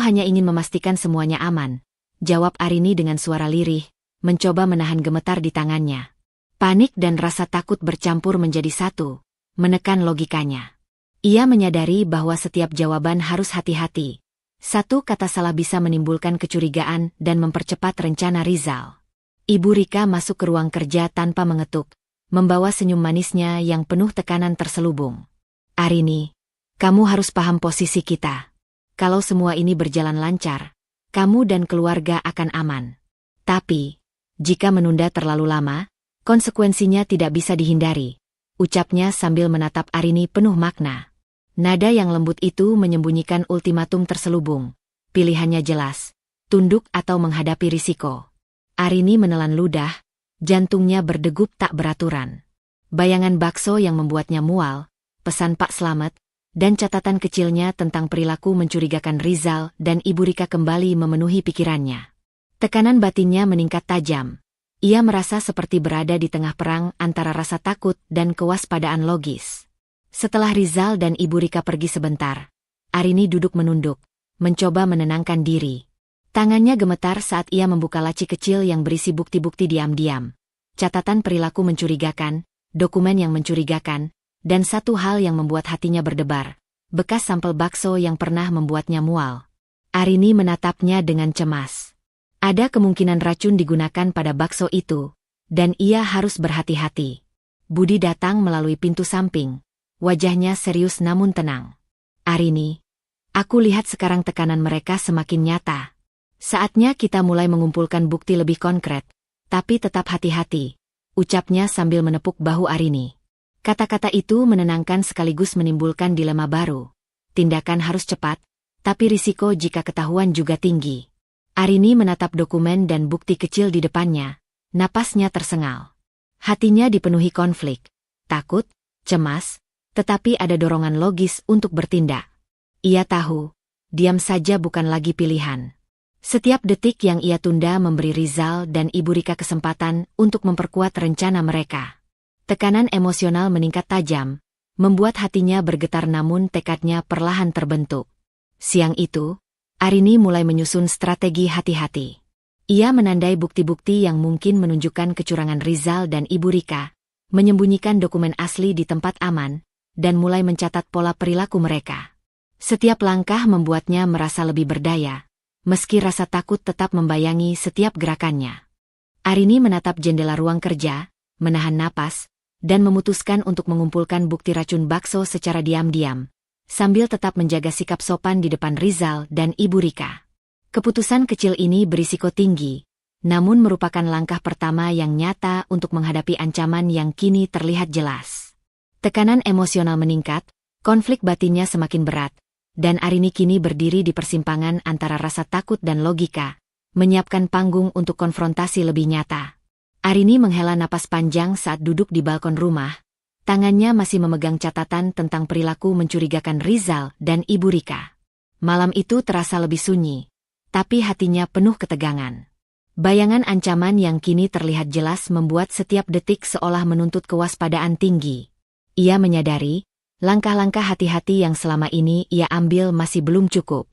hanya ingin memastikan semuanya aman," jawab Arini dengan suara lirih, mencoba menahan gemetar di tangannya. Panik dan rasa takut bercampur menjadi satu, menekan logikanya. Ia menyadari bahwa setiap jawaban harus hati-hati. Satu kata salah bisa menimbulkan kecurigaan dan mempercepat rencana Rizal. Ibu Rika masuk ke ruang kerja tanpa mengetuk, membawa senyum manisnya yang penuh tekanan terselubung. "Arini, kamu harus paham posisi kita. Kalau semua ini berjalan lancar, kamu dan keluarga akan aman. Tapi, jika menunda terlalu lama, konsekuensinya tidak bisa dihindari," ucapnya sambil menatap Arini penuh makna. Nada yang lembut itu menyembunyikan ultimatum terselubung. Pilihannya jelas, tunduk atau menghadapi risiko. Arini menelan ludah, jantungnya berdegup tak beraturan. Bayangan bakso yang membuatnya mual, pesan Pak Slamet, dan catatan kecilnya tentang perilaku mencurigakan Rizal dan Ibu Rika kembali memenuhi pikirannya. Tekanan batinnya meningkat tajam. Ia merasa seperti berada di tengah perang antara rasa takut dan kewaspadaan logis. Setelah Rizal dan Ibu Rika pergi sebentar, Arini duduk menunduk, mencoba menenangkan diri. Tangannya gemetar saat ia membuka laci kecil yang berisi bukti-bukti diam-diam. Catatan perilaku mencurigakan, dokumen yang mencurigakan, dan satu hal yang membuat hatinya berdebar, bekas sampel bakso yang pernah membuatnya mual. Arini menatapnya dengan cemas. Ada kemungkinan racun digunakan pada bakso itu, dan ia harus berhati-hati. Budi datang melalui pintu samping. Wajahnya serius namun tenang. "Arini, aku lihat sekarang tekanan mereka semakin nyata. Saatnya kita mulai mengumpulkan bukti lebih konkret, tapi tetap hati-hati," ucapnya sambil menepuk bahu Arini. Kata-kata itu menenangkan sekaligus menimbulkan dilema baru. Tindakan harus cepat, tapi risiko jika ketahuan juga tinggi. Arini menatap dokumen dan bukti kecil di depannya, napasnya tersengal. Hatinya dipenuhi konflik, takut, cemas, tetapi ada dorongan logis untuk bertindak. Ia tahu, diam saja bukan lagi pilihan. Setiap detik yang ia tunda memberi Rizal dan Ibu Rika kesempatan untuk memperkuat rencana mereka. Tekanan emosional meningkat tajam, membuat hatinya bergetar namun tekadnya perlahan terbentuk. Siang itu, Arini mulai menyusun strategi hati-hati. Ia menandai bukti-bukti yang mungkin menunjukkan kecurangan Rizal dan Ibu Rika, menyembunyikan dokumen asli di tempat aman, dan mulai mencatat pola perilaku mereka. Setiap langkah membuatnya merasa lebih berdaya, meski rasa takut tetap membayangi setiap gerakannya. Arini menatap jendela ruang kerja, menahan napas, dan memutuskan untuk mengumpulkan bukti racun bakso secara diam-diam, sambil tetap menjaga sikap sopan di depan Rizal dan Ibu Rika. Keputusan kecil ini berisiko tinggi, namun merupakan langkah pertama yang nyata untuk menghadapi ancaman yang kini terlihat jelas. Tekanan emosional meningkat, konflik batinnya semakin berat, dan Arini kini berdiri di persimpangan antara rasa takut dan logika, menyiapkan panggung untuk konfrontasi lebih nyata. Arini menghela napas panjang saat duduk di balkon rumah, Tangannya masih memegang catatan tentang perilaku mencurigakan Rizal dan Ibu Rika. Malam itu terasa lebih sunyi, tapi hatinya penuh ketegangan. Bayangan ancaman yang kini terlihat jelas membuat setiap detik seolah menuntut kewaspadaan tinggi. Ia menyadari, langkah-langkah hati-hati yang selama ini ia ambil masih belum cukup.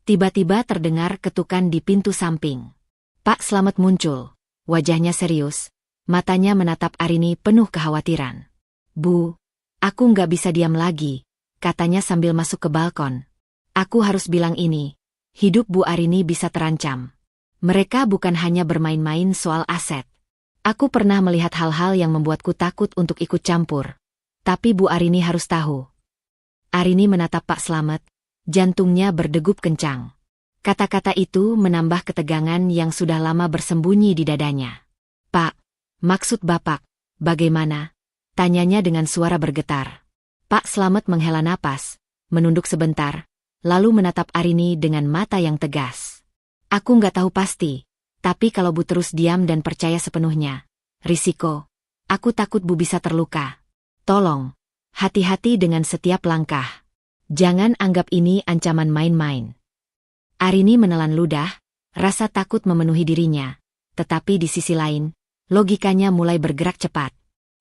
Tiba-tiba terdengar ketukan di pintu samping. Pak Slamet muncul, wajahnya serius, matanya menatap Arini penuh kekhawatiran. "Bu, aku nggak bisa diam lagi," katanya sambil masuk ke balkon. "Aku harus bilang ini, hidup Bu Arini bisa terancam. Mereka bukan hanya bermain-main soal aset. Aku pernah melihat hal-hal yang membuatku takut untuk ikut campur. Tapi Bu Arini harus tahu." Arini menatap Pak Slamet, jantungnya berdegup kencang. Kata-kata itu menambah ketegangan yang sudah lama bersembunyi di dadanya. "Pak, maksud Bapak, bagaimana?" tanyanya dengan suara bergetar. Pak Slamet menghela napas, menunduk sebentar, lalu menatap Arini dengan mata yang tegas. "Aku nggak tahu pasti, tapi kalau Bu terus diam dan percaya sepenuhnya, risiko. Aku takut Bu bisa terluka. Tolong, hati-hati dengan setiap langkah. Jangan anggap ini ancaman main-main." Arini menelan ludah, rasa takut memenuhi dirinya, tetapi di sisi lain, logikanya mulai bergerak cepat.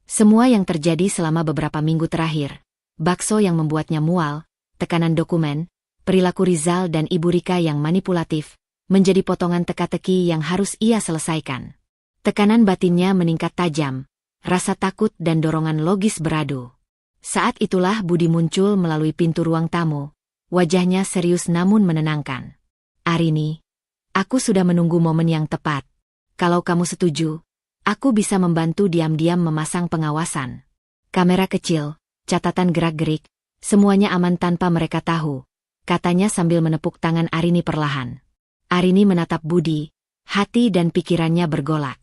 Semua yang terjadi selama beberapa minggu terakhir, bakso yang membuatnya mual, tekanan dokumen, perilaku Rizal dan Ibu Rika yang manipulatif, menjadi potongan teka-teki yang harus ia selesaikan. Tekanan batinnya meningkat tajam, rasa takut dan dorongan logis beradu. Saat itulah Budi muncul melalui pintu ruang tamu, wajahnya serius namun menenangkan. "Arini, aku sudah menunggu momen yang tepat. Kalau kamu setuju, aku bisa membantu diam-diam memasang pengawasan. Kamera kecil, catatan gerak-gerik, semuanya aman tanpa mereka tahu," katanya sambil menepuk tangan Arini perlahan. Arini menatap Budi, hati dan pikirannya bergolak.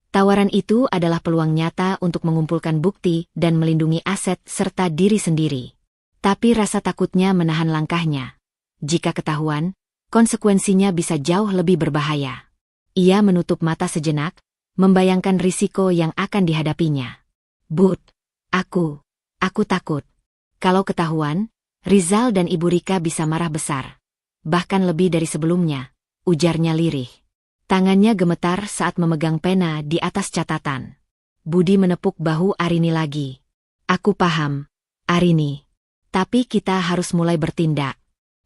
Tawaran itu adalah peluang nyata untuk mengumpulkan bukti dan melindungi aset serta diri sendiri. Tapi rasa takutnya menahan langkahnya. Jika ketahuan, konsekuensinya bisa jauh lebih berbahaya. Ia menutup mata sejenak, membayangkan risiko yang akan dihadapinya. "Bud, aku takut. Kalau ketahuan, Rizal dan Ibu Rika bisa marah besar. Bahkan lebih dari sebelumnya," ujarnya lirih. Tangannya gemetar saat memegang pena di atas catatan. Budi menepuk bahu Arini lagi. "Aku paham, Arini. Tapi kita harus mulai bertindak.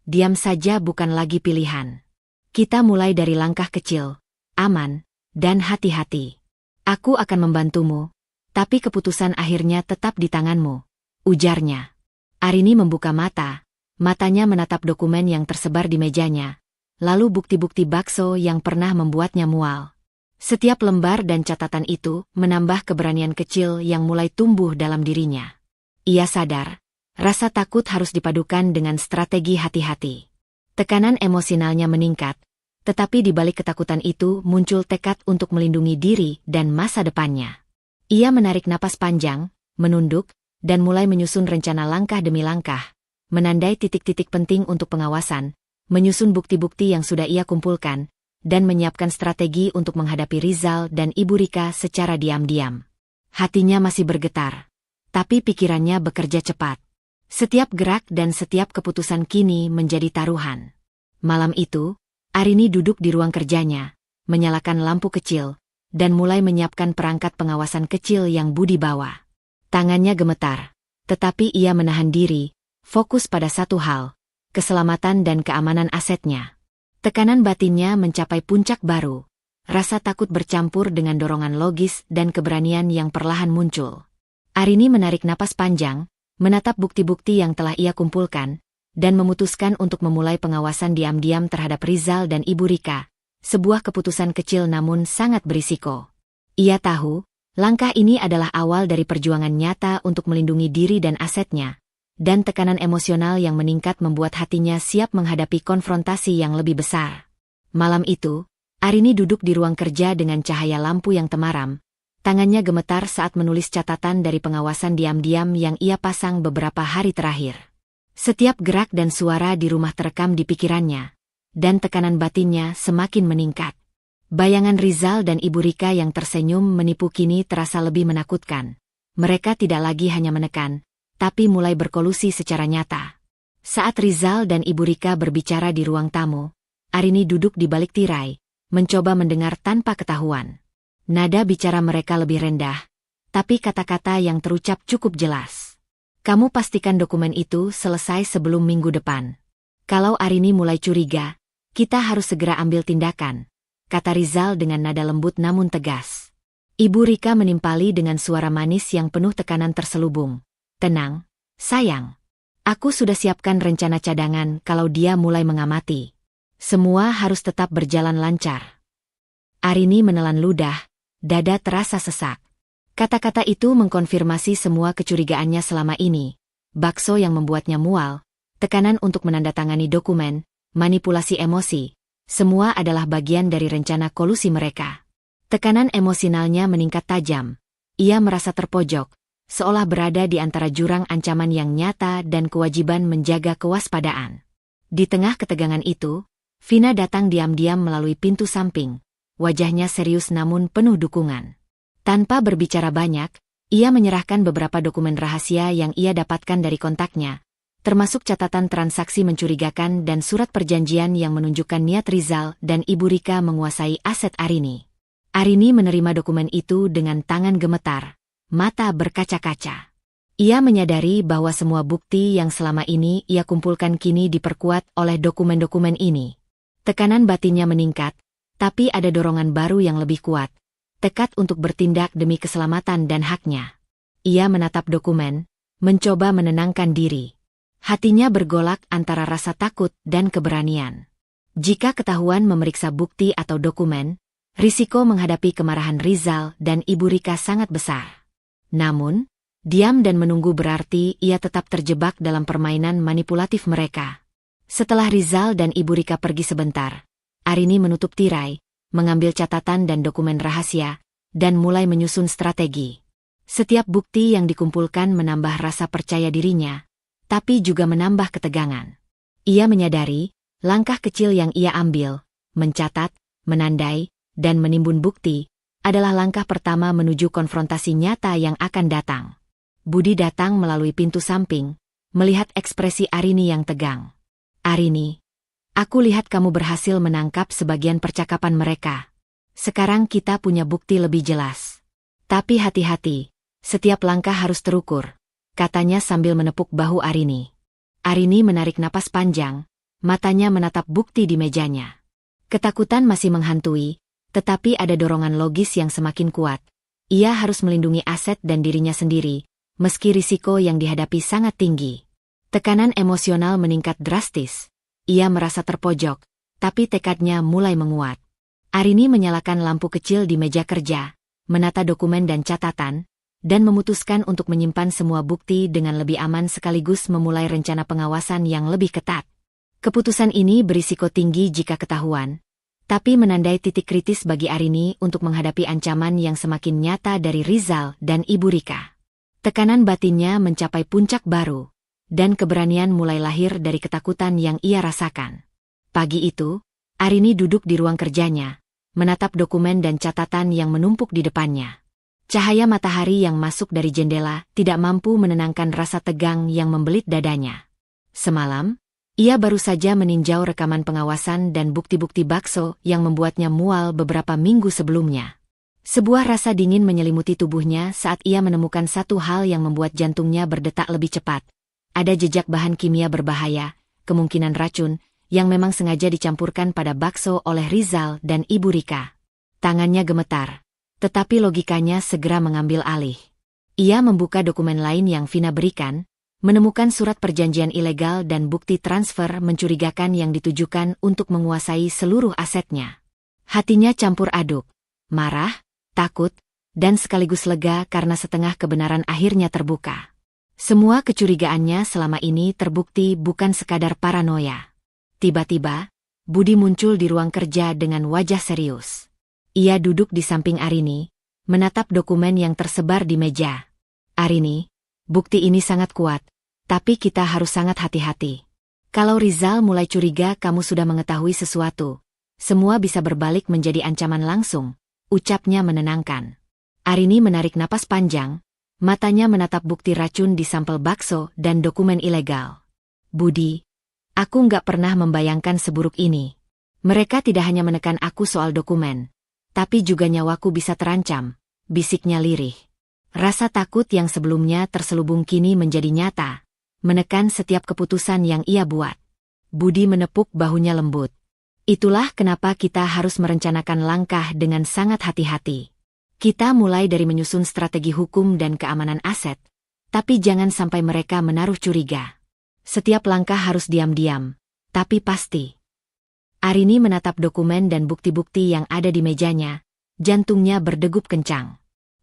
Diam saja bukan lagi pilihan. Kita mulai dari langkah kecil, aman, dan hati-hati. Aku akan membantumu, tapi keputusan akhirnya tetap di tanganmu," ujarnya. Arini membuka mata, matanya menatap dokumen yang tersebar di mejanya, lalu bukti-bukti bakso yang pernah membuatnya mual. Setiap lembar dan catatan itu menambah keberanian kecil yang mulai tumbuh dalam dirinya. Ia sadar, rasa takut harus dipadukan dengan strategi hati-hati. Tekanan emosionalnya meningkat, tetapi di balik ketakutan itu muncul tekad untuk melindungi diri dan masa depannya. Ia menarik napas panjang, menunduk, dan mulai menyusun rencana langkah demi langkah, menandai titik-titik penting untuk pengawasan, menyusun bukti-bukti yang sudah ia kumpulkan, dan menyiapkan strategi untuk menghadapi Rizal dan Ibu Rika secara diam-diam. Hatinya masih bergetar, tapi pikirannya bekerja cepat. Setiap gerak dan setiap keputusan kini menjadi taruhan. Malam itu, Arini duduk di ruang kerjanya, menyalakan lampu kecil, dan mulai menyiapkan perangkat pengawasan kecil yang Budi bawa. Tangannya gemetar, tetapi ia menahan diri, fokus pada satu hal, keselamatan dan keamanan asetnya. Tekanan batinnya mencapai puncak baru, rasa takut bercampur dengan dorongan logis dan keberanian yang perlahan muncul. Arini menarik napas panjang, menatap bukti-bukti yang telah ia kumpulkan, dan memutuskan untuk memulai pengawasan diam-diam terhadap Rizal dan Ibu Rika, sebuah keputusan kecil namun sangat berisiko. Ia tahu, langkah ini adalah awal dari perjuangan nyata untuk melindungi diri dan asetnya, dan tekanan emosional yang meningkat membuat hatinya siap menghadapi konfrontasi yang lebih besar. Malam itu, Arini duduk di ruang kerja dengan cahaya lampu yang temaram, tangannya gemetar saat menulis catatan dari pengawasan diam-diam yang ia pasang beberapa hari terakhir. Setiap gerak dan suara di rumah terekam di pikirannya, dan tekanan batinnya semakin meningkat. Bayangan Rizal dan Ibu Rika yang tersenyum menipu kini terasa lebih menakutkan, mereka tidak lagi hanya menekan, tapi mulai berkolusi secara nyata. Saat Rizal dan Ibu Rika berbicara di ruang tamu, Arini duduk di balik tirai, mencoba mendengar tanpa ketahuan. Nada bicara mereka lebih rendah, tapi kata-kata yang terucap cukup jelas. Kamu pastikan dokumen itu selesai sebelum minggu depan. Kalau Arini mulai curiga, kita harus segera ambil tindakan, kata Rizal dengan nada lembut namun tegas. Ibu Rika menimpali dengan suara manis yang penuh tekanan terselubung. Tenang, sayang. Aku sudah siapkan rencana cadangan kalau dia mulai mengamati. Semua harus tetap berjalan lancar. Arini menelan ludah, dada terasa sesak. Kata-kata itu mengkonfirmasi semua kecurigaannya selama ini. Bakso yang membuatnya mual, tekanan untuk menandatangani dokumen, manipulasi emosi, semua adalah bagian dari rencana kolusi mereka. Tekanan emosionalnya meningkat tajam. Ia merasa terpojok, seolah berada di antara jurang ancaman yang nyata dan kewajiban menjaga kewaspadaan. Di tengah ketegangan itu, Vina datang diam-diam melalui pintu samping. Wajahnya serius namun penuh dukungan. Tanpa berbicara banyak, ia menyerahkan beberapa dokumen rahasia yang ia dapatkan dari kontaknya, termasuk catatan transaksi mencurigakan dan surat perjanjian yang menunjukkan niat Rizal dan Ibu Rika menguasai aset Arini. Arini menerima dokumen itu dengan tangan gemetar. Mata berkaca-kaca. Ia menyadari bahwa semua bukti yang selama ini ia kumpulkan kini diperkuat oleh dokumen-dokumen ini. Tekanan batinnya meningkat, tapi ada dorongan baru yang lebih kuat. Tekad untuk bertindak demi keselamatan dan haknya. Ia menatap dokumen, mencoba menenangkan diri. Hatinya bergolak antara rasa takut dan keberanian. Jika ketahuan memeriksa bukti atau dokumen, risiko menghadapi kemarahan Rizal dan Ibu Rika sangat besar. Namun, diam dan menunggu berarti ia tetap terjebak dalam permainan manipulatif mereka. Setelah Rizal dan Ibu Rika pergi sebentar, Arini menutup tirai, mengambil catatan dan dokumen rahasia, dan mulai menyusun strategi. Setiap bukti yang dikumpulkan menambah rasa percaya dirinya, tapi juga menambah ketegangan. Ia menyadari, langkah kecil yang ia ambil, mencatat, menandai, dan menimbun bukti, adalah langkah pertama menuju konfrontasi nyata yang akan datang. Budi datang melalui pintu samping, melihat ekspresi Arini yang tegang. Arini, aku lihat kamu berhasil menangkap sebagian percakapan mereka. Sekarang kita punya bukti lebih jelas. Tapi hati-hati, setiap langkah harus terukur, katanya sambil menepuk bahu Arini. Arini menarik napas panjang, matanya menatap bukti di mejanya. Ketakutan masih menghantui, tetapi ada dorongan logis yang semakin kuat. Ia harus melindungi aset dan dirinya sendiri, meski risiko yang dihadapi sangat tinggi. Tekanan emosional meningkat drastis. Ia merasa terpojok, tapi tekadnya mulai menguat. Arini menyalakan lampu kecil di meja kerja, menata dokumen dan catatan, dan memutuskan untuk menyimpan semua bukti dengan lebih aman sekaligus memulai rencana pengawasan yang lebih ketat. Keputusan ini berisiko tinggi jika ketahuan, tapi menandai titik kritis bagi Arini untuk menghadapi ancaman yang semakin nyata dari Rizal dan Ibu Rika. Tekanan batinnya mencapai puncak baru, dan keberanian mulai lahir dari ketakutan yang ia rasakan. Pagi itu, Arini duduk di ruang kerjanya, menatap dokumen dan catatan yang menumpuk di depannya. Cahaya matahari yang masuk dari jendela tidak mampu menenangkan rasa tegang yang membelit dadanya. Semalam, ia baru saja meninjau rekaman pengawasan dan bukti-bukti bakso yang membuatnya mual beberapa minggu sebelumnya. Sebuah rasa dingin menyelimuti tubuhnya saat ia menemukan satu hal yang membuat jantungnya berdetak lebih cepat. Ada jejak bahan kimia berbahaya, kemungkinan racun, yang memang sengaja dicampurkan pada bakso oleh Rizal dan Ibu Rika. Tangannya gemetar, tetapi logikanya segera mengambil alih. Ia membuka dokumen lain yang Vina berikan, menemukan surat perjanjian ilegal dan bukti transfer mencurigakan yang ditujukan untuk menguasai seluruh asetnya. Hatinya campur aduk, marah, takut, dan sekaligus lega karena setengah kebenaran akhirnya terbuka. Semua kecurigaannya selama ini terbukti bukan sekadar paranoia. Tiba-tiba, Budi muncul di ruang kerja dengan wajah serius. Ia duduk di samping Arini, menatap dokumen yang tersebar di meja. Arini, bukti ini sangat kuat, tapi kita harus sangat hati-hati. Kalau Rizal mulai curiga kamu sudah mengetahui sesuatu, semua bisa berbalik menjadi ancaman langsung, ucapnya menenangkan. Arini menarik napas panjang, Matanya menatap bukti racun di sampel bakso dan dokumen ilegal. Budi, aku nggak pernah membayangkan seburuk ini. Mereka tidak hanya menekan aku soal dokumen, tapi juga nyawaku bisa terancam, bisiknya lirih. Rasa takut yang sebelumnya terselubung kini menjadi nyata, menekan setiap keputusan yang ia buat. Budi menepuk bahunya lembut. Itulah kenapa kita harus merencanakan langkah dengan sangat hati-hati. Kita mulai dari menyusun strategi hukum dan keamanan aset, tapi jangan sampai mereka menaruh curiga. Setiap langkah harus diam-diam, tapi pasti. Arini menatap dokumen dan bukti-bukti yang ada di mejanya, jantungnya berdegup kencang.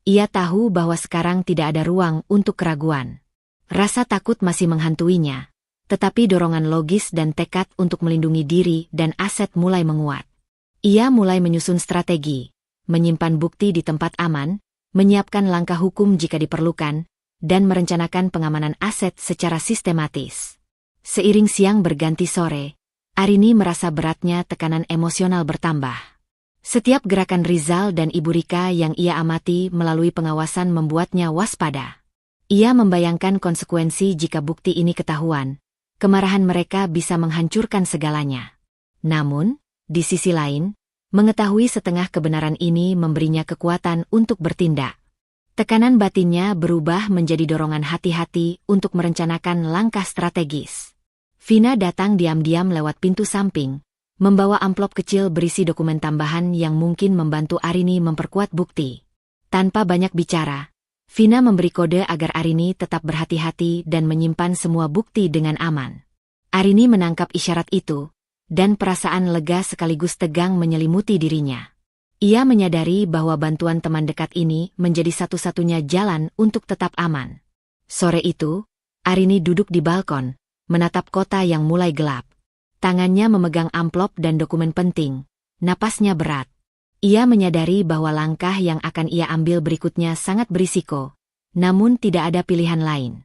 Ia tahu bahwa sekarang tidak ada ruang untuk keraguan. Rasa takut masih menghantuinya, tetapi dorongan logis dan tekad untuk melindungi diri dan aset mulai menguat. Ia mulai menyusun strategi, menyimpan bukti di tempat aman, menyiapkan langkah hukum jika diperlukan, dan merencanakan pengamanan aset secara sistematis. Seiring siang berganti sore, Arini merasa beratnya tekanan emosional bertambah. Setiap gerakan Rizal dan Ibu Rika yang ia amati melalui pengawasan membuatnya waspada. Ia membayangkan konsekuensi jika bukti ini ketahuan. Kemarahan mereka bisa menghancurkan segalanya. Namun, di sisi lain, mengetahui setengah kebenaran ini memberinya kekuatan untuk bertindak. Tekanan batinnya berubah menjadi dorongan hati-hati untuk merencanakan langkah strategis. Vina datang diam-diam lewat pintu samping, membawa amplop kecil berisi dokumen tambahan yang mungkin membantu Arini memperkuat bukti. Tanpa banyak bicara, Vina memberi kode agar Arini tetap berhati-hati dan menyimpan semua bukti dengan aman. Arini menangkap isyarat itu, dan perasaan lega sekaligus tegang menyelimuti dirinya. Ia menyadari bahwa bantuan teman dekat ini menjadi satu-satunya jalan untuk tetap aman. Sore itu, Arini duduk di balkon, menatap kota yang mulai gelap. Tangannya memegang amplop dan dokumen penting, napasnya berat. Ia menyadari bahwa langkah yang akan ia ambil berikutnya sangat berisiko, namun tidak ada pilihan lain.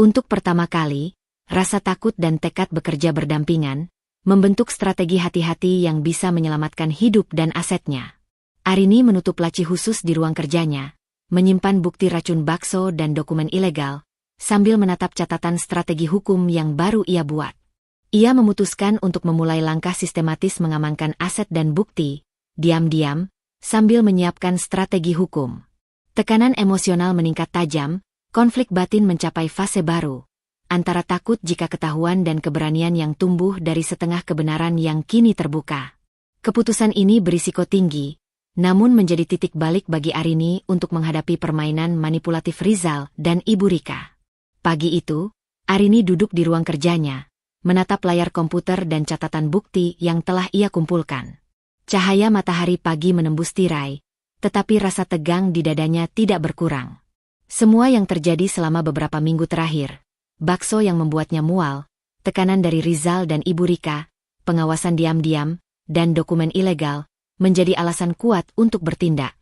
Untuk pertama kali, rasa takut dan tekad bekerja berdampingan, membentuk strategi hati-hati yang bisa menyelamatkan hidup dan asetnya. Arini menutup laci khusus di ruang kerjanya, menyimpan bukti racun bakso dan dokumen ilegal, sambil menatap catatan strategi hukum yang baru ia buat. Ia memutuskan untuk memulai langkah sistematis mengamankan aset dan bukti, diam-diam, sambil menyiapkan strategi hukum. Tekanan emosional meningkat tajam, konflik batin mencapai fase baru, antara takut jika ketahuan dan keberanian yang tumbuh dari setengah kebenaran yang kini terbuka. Keputusan ini berisiko tinggi, namun menjadi titik balik bagi Arini untuk menghadapi permainan manipulatif Rizal dan Ibu Rika. Pagi itu, Arini duduk di ruang kerjanya, menatap layar komputer dan catatan bukti yang telah ia kumpulkan. Cahaya matahari pagi menembus tirai, tetapi rasa tegang di dadanya tidak berkurang. Semua yang terjadi selama beberapa minggu terakhir, bakso yang membuatnya mual, tekanan dari Rizal dan Ibu Rika, pengawasan diam-diam, dan dokumen ilegal, menjadi alasan kuat untuk bertindak.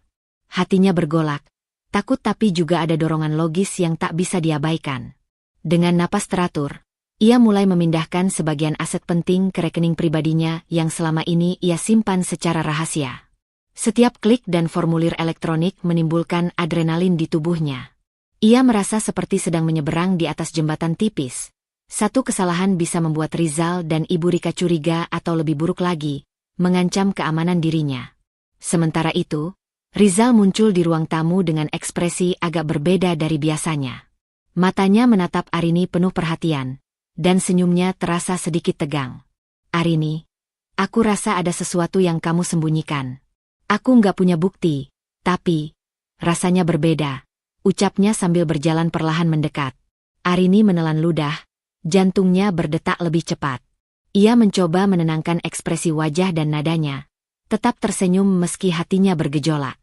Hatinya bergolak, takut tapi juga ada dorongan logis yang tak bisa diabaikan. Dengan napas teratur, ia mulai memindahkan sebagian aset penting ke rekening pribadinya yang selama ini ia simpan secara rahasia. Setiap klik dan formulir elektronik menimbulkan adrenalin di tubuhnya. Ia merasa seperti sedang menyeberang di atas jembatan tipis. Satu kesalahan bisa membuat Rizal dan Ibu Rika curiga atau lebih buruk lagi, mengancam keamanan dirinya. Sementara itu, Rizal muncul di ruang tamu dengan ekspresi agak berbeda dari biasanya. Matanya menatap Arini penuh perhatian, dan senyumnya terasa sedikit tegang. Arini, aku rasa ada sesuatu yang kamu sembunyikan. Aku nggak punya bukti, tapi rasanya berbeda, ucapnya sambil berjalan perlahan mendekat. Arini menelan ludah, jantungnya berdetak lebih cepat. Ia mencoba menenangkan ekspresi wajah dan nadanya, tetap tersenyum meski hatinya bergejolak.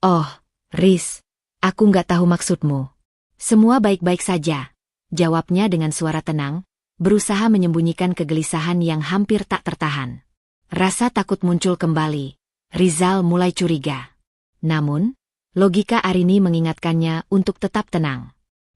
Oh, Riz, aku nggak tahu maksudmu. Semua baik-baik saja, jawabnya dengan suara tenang, berusaha menyembunyikan kegelisahan yang hampir tak tertahan. Rasa takut muncul kembali. Rizal mulai curiga. Namun, logika Arini mengingatkannya untuk tetap tenang.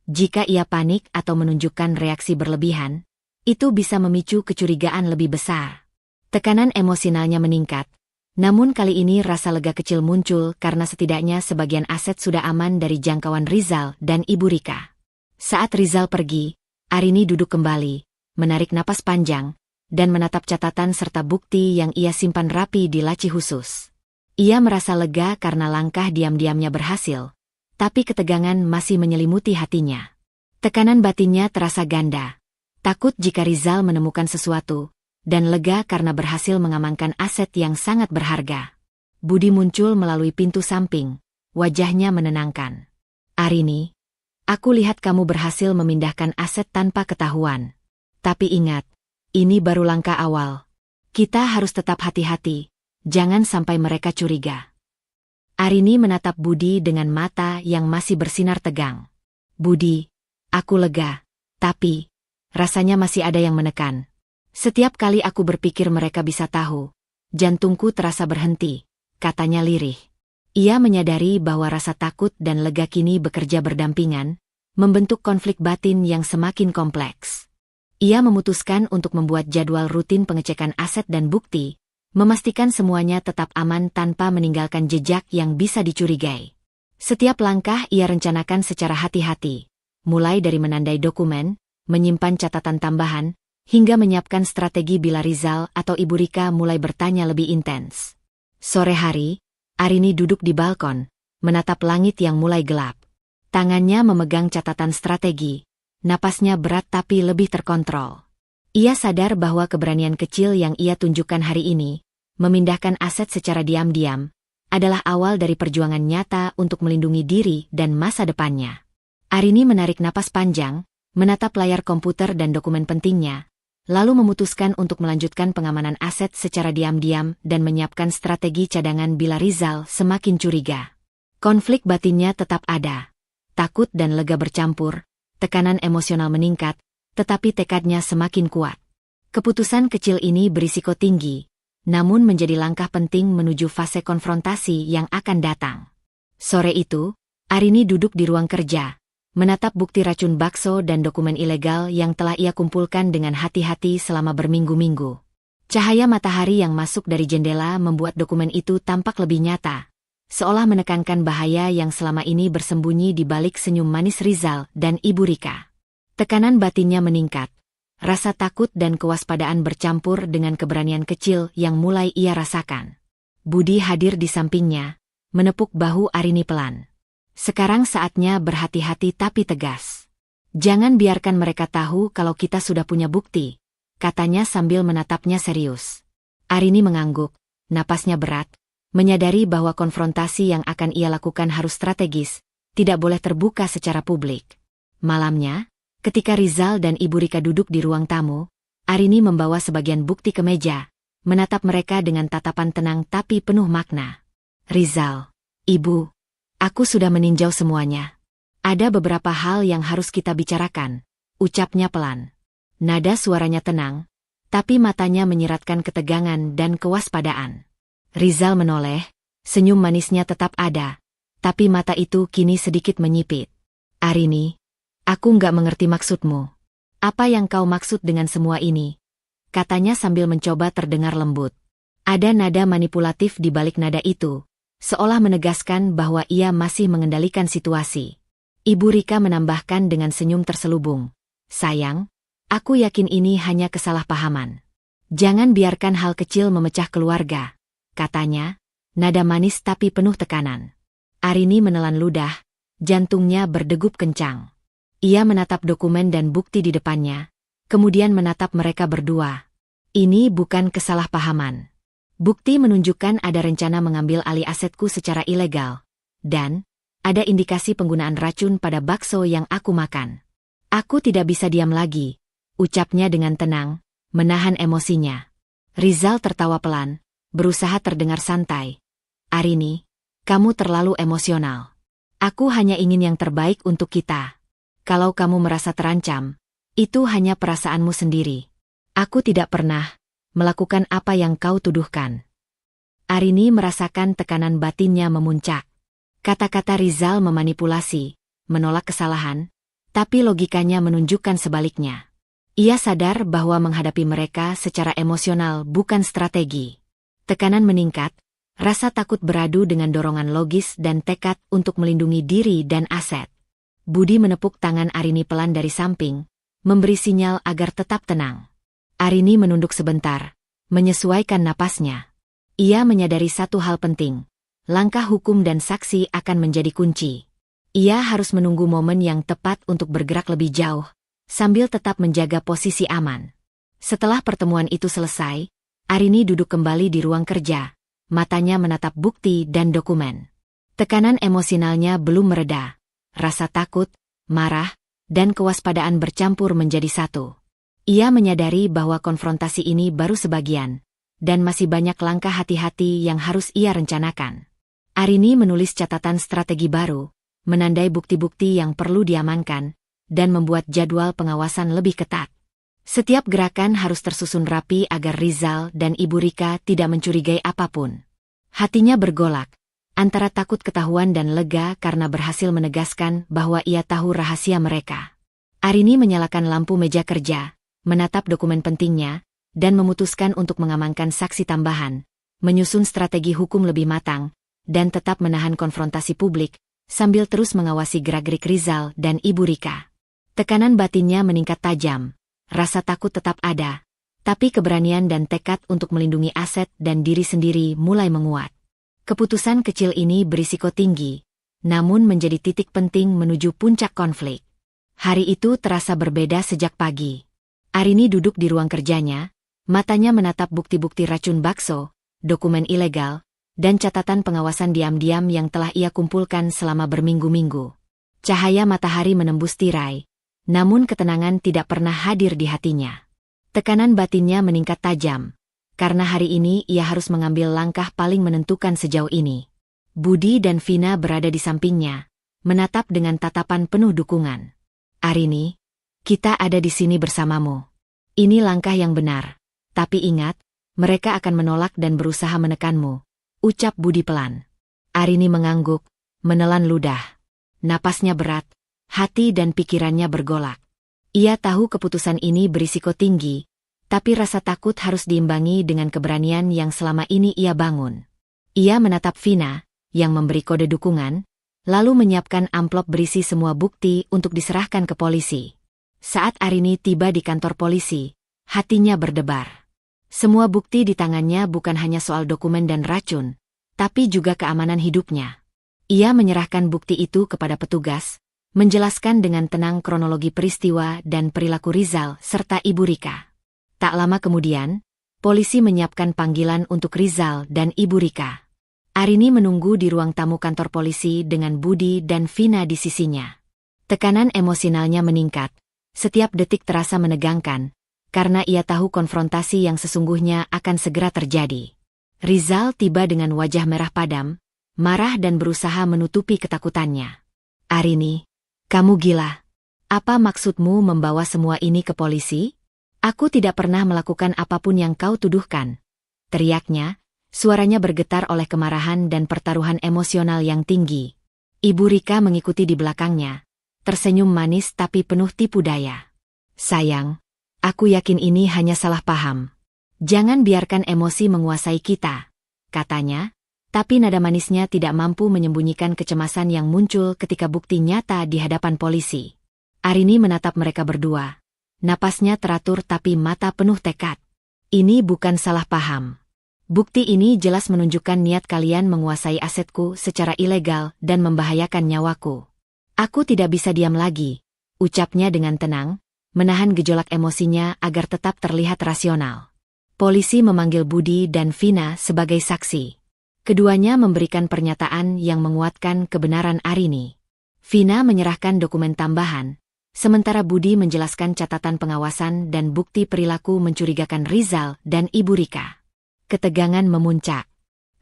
Jika ia panik atau menunjukkan reaksi berlebihan, itu bisa memicu kecurigaan lebih besar. Tekanan emosionalnya meningkat, Namun kali ini rasa lega kecil muncul karena setidaknya sebagian aset sudah aman dari jangkauan Rizal dan Ibu Rika. Saat Rizal pergi, Arini duduk kembali, menarik napas panjang, dan menatap catatan serta bukti yang ia simpan rapi di laci khusus. Ia merasa lega karena langkah diam-diamnya berhasil, tapi ketegangan masih menyelimuti hatinya. Tekanan batinnya terasa ganda. Takut jika Rizal menemukan sesuatu, dan lega karena berhasil mengamankan aset yang sangat berharga. Budi muncul melalui pintu samping, wajahnya menenangkan. Arini, aku lihat kamu berhasil memindahkan aset tanpa ketahuan. Tapi ingat, ini baru langkah awal. Kita harus tetap hati-hati, jangan sampai mereka curiga. Arini menatap Budi dengan mata yang masih bersinar tegang. Budi, aku lega, tapi rasanya masih ada yang menekan. Setiap kali aku berpikir mereka bisa tahu, jantungku terasa berhenti, katanya lirih. Ia menyadari bahwa rasa takut dan lega kini bekerja berdampingan, membentuk konflik batin yang semakin kompleks. Ia memutuskan untuk membuat jadwal rutin pengecekan aset dan bukti, memastikan semuanya tetap aman tanpa meninggalkan jejak yang bisa dicurigai. Setiap langkah ia rencanakan secara hati-hati, mulai dari menandai dokumen, menyimpan catatan tambahan, hingga menyiapkan strategi bila Rizal atau Ibu Rika mulai bertanya lebih intens. Sore hari, Arini duduk di balkon, menatap langit yang mulai gelap. Tangannya memegang catatan strategi, napasnya berat tapi lebih terkontrol. Ia sadar bahwa keberanian kecil yang ia tunjukkan hari ini, memindahkan aset secara diam-diam, adalah awal dari perjuangan nyata untuk melindungi diri dan masa depannya. Arini menarik napas panjang, menatap layar komputer dan dokumen pentingnya, lalu memutuskan untuk melanjutkan pengamanan aset secara diam-diam dan menyiapkan strategi cadangan bila Rizal semakin curiga. Konflik batinnya tetap ada. Takut dan lega bercampur, tekanan emosional meningkat, tetapi tekadnya semakin kuat. Keputusan kecil ini berisiko tinggi, namun menjadi langkah penting menuju fase konfrontasi yang akan datang. Sore itu, Arini duduk di ruang kerja, menatap bukti racun bakso dan dokumen ilegal yang telah ia kumpulkan dengan hati-hati selama berminggu-minggu. Cahaya matahari yang masuk dari jendela membuat dokumen itu tampak lebih nyata, seolah menekankan bahaya yang selama ini bersembunyi di balik senyum manis Rizal dan Ibu Rika. Tekanan batinnya meningkat, rasa takut dan kewaspadaan bercampur dengan keberanian kecil yang mulai ia rasakan. Budi hadir di sampingnya, menepuk bahu Arini pelan. Sekarang saatnya berhati-hati tapi tegas. Jangan biarkan mereka tahu kalau kita sudah punya bukti, katanya sambil menatapnya serius. Arini mengangguk, napasnya berat, menyadari bahwa konfrontasi yang akan ia lakukan harus strategis, tidak boleh terbuka secara publik. Malamnya, ketika Rizal dan Ibu Rika duduk di ruang tamu, Arini membawa sebagian bukti ke meja, menatap mereka dengan tatapan tenang tapi penuh makna. Rizal, Ibu, aku sudah meninjau semuanya. Ada beberapa hal yang harus kita bicarakan, ucapnya pelan. Nada suaranya tenang, tapi matanya menyiratkan ketegangan dan kewaspadaan. Rizal menoleh, senyum manisnya tetap ada, tapi mata itu kini sedikit menyipit. Arini, aku nggak mengerti maksudmu. Apa yang kau maksud dengan semua ini? Katanya sambil mencoba terdengar lembut. Ada nada manipulatif di balik nada itu, seolah menegaskan bahwa ia masih mengendalikan situasi. Ibu Rika menambahkan dengan senyum terselubung. Sayang, aku yakin ini hanya kesalahpahaman. Jangan biarkan hal kecil memecah keluarga, katanya, nada manis tapi penuh tekanan. Arini menelan ludah, jantungnya berdegup kencang. Ia menatap dokumen dan bukti di depannya, kemudian menatap mereka berdua. Ini bukan kesalahpahaman. Bukti menunjukkan ada rencana mengambil alih asetku secara ilegal, dan ada indikasi penggunaan racun pada bakso yang aku makan. Aku tidak bisa diam lagi, ucapnya dengan tenang, menahan emosinya. Rizal tertawa pelan, berusaha terdengar santai. Arini, kamu terlalu emosional. Aku hanya ingin yang terbaik untuk kita. Kalau kamu merasa terancam, itu hanya perasaanmu sendiri. Aku tidak pernah melakukan apa yang kau tuduhkan. Arini merasakan tekanan batinnya memuncak. Kata-kata Rizal memanipulasi, menolak kesalahan, tapi logikanya menunjukkan sebaliknya. Ia sadar bahwa menghadapi mereka secara emosional bukan strategi. Tekanan meningkat, rasa takut beradu dengan dorongan logis dan tekad untuk melindungi diri dan aset. Budi menepuk tangan Arini pelan dari samping, memberi sinyal agar tetap tenang. Arini menunduk sebentar, menyesuaikan napasnya. Ia menyadari satu hal penting, langkah hukum dan saksi akan menjadi kunci. Ia harus menunggu momen yang tepat untuk bergerak lebih jauh, sambil tetap menjaga posisi aman. Setelah pertemuan itu selesai, Arini duduk kembali di ruang kerja, matanya menatap bukti dan dokumen. Tekanan emosionalnya belum mereda. Rasa takut, marah, dan kewaspadaan bercampur menjadi satu. Ia menyadari bahwa konfrontasi ini baru sebagian, dan masih banyak langkah hati-hati yang harus ia rencanakan. Arini menulis catatan strategi baru, menandai bukti-bukti yang perlu diamankan, dan membuat jadwal pengawasan lebih ketat. Setiap gerakan harus tersusun rapi agar Rizal dan Ibu Rika tidak mencurigai apapun. Hatinya bergolak, antara takut ketahuan dan lega karena berhasil menegaskan bahwa ia tahu rahasia mereka. Arini menyalakan lampu meja kerja, menatap dokumen pentingnya, dan memutuskan untuk mengamankan saksi tambahan, menyusun strategi hukum lebih matang, dan tetap menahan konfrontasi publik, sambil terus mengawasi gerak-gerik Rizal dan Ibu Rika. Tekanan batinnya meningkat tajam. Rasa takut tetap ada, tapi keberanian dan tekad untuk melindungi aset dan diri sendiri mulai menguat. Keputusan kecil ini berisiko tinggi, namun menjadi titik penting menuju puncak konflik. Hari itu terasa berbeda sejak pagi. Arini duduk di ruang kerjanya, matanya menatap bukti-bukti racun bakso, dokumen ilegal, dan catatan pengawasan diam-diam yang telah ia kumpulkan selama berminggu-minggu. Cahaya matahari menembus tirai, namun ketenangan tidak pernah hadir di hatinya. Tekanan batinnya meningkat tajam, karena hari ini ia harus mengambil langkah paling menentukan sejauh ini. Budi dan Vina berada di sampingnya, menatap dengan tatapan penuh dukungan. Arini, kita ada di sini bersamamu. Ini langkah yang benar, tapi ingat, mereka akan menolak dan berusaha menekanmu, ucap Budi pelan. Arini mengangguk, menelan ludah. Napasnya berat, hati dan pikirannya bergolak. Ia tahu keputusan ini berisiko tinggi, tapi rasa takut harus diimbangi dengan keberanian yang selama ini ia bangun. Ia menatap Vina, yang memberi kode dukungan, lalu menyiapkan amplop berisi semua bukti untuk diserahkan ke polisi. Saat Arini tiba di kantor polisi, hatinya berdebar. Semua bukti di tangannya bukan hanya soal dokumen dan racun, tapi juga keamanan hidupnya. Ia menyerahkan bukti itu kepada petugas, menjelaskan dengan tenang kronologi peristiwa dan perilaku Rizal serta Ibu Rika. Tak lama kemudian, polisi menyiapkan panggilan untuk Rizal dan Ibu Rika. Arini menunggu di ruang tamu kantor polisi dengan Budi dan Vina di sisinya. Tekanan emosionalnya meningkat, setiap detik terasa menegangkan, karena ia tahu konfrontasi yang sesungguhnya akan segera terjadi. Rizal tiba dengan wajah merah padam, marah dan berusaha menutupi ketakutannya. Arini, kamu gila. Apa maksudmu membawa semua ini ke polisi? Aku tidak pernah melakukan apapun yang kau tuduhkan. Teriaknya, suaranya bergetar oleh kemarahan dan pertaruhan emosional yang tinggi. Ibu Rika mengikuti di belakangnya, tersenyum manis tapi penuh tipu daya. Sayang, aku yakin ini hanya salah paham. Jangan biarkan emosi menguasai kita, katanya. Tapi nada manisnya tidak mampu menyembunyikan kecemasan yang muncul ketika bukti nyata di hadapan polisi. Arini menatap mereka berdua. Napasnya teratur tapi mata penuh tekad. Ini bukan salah paham. Bukti ini jelas menunjukkan niat kalian menguasai asetku secara ilegal dan membahayakan nyawaku. Aku tidak bisa diam lagi, ucapnya dengan tenang, menahan gejolak emosinya agar tetap terlihat rasional. Polisi memanggil Budi dan Vina sebagai saksi. Keduanya memberikan pernyataan yang menguatkan kebenaran Arini. Vina menyerahkan dokumen tambahan, sementara Budi menjelaskan catatan pengawasan dan bukti perilaku mencurigakan Rizal dan Ibu Rika. Ketegangan memuncak.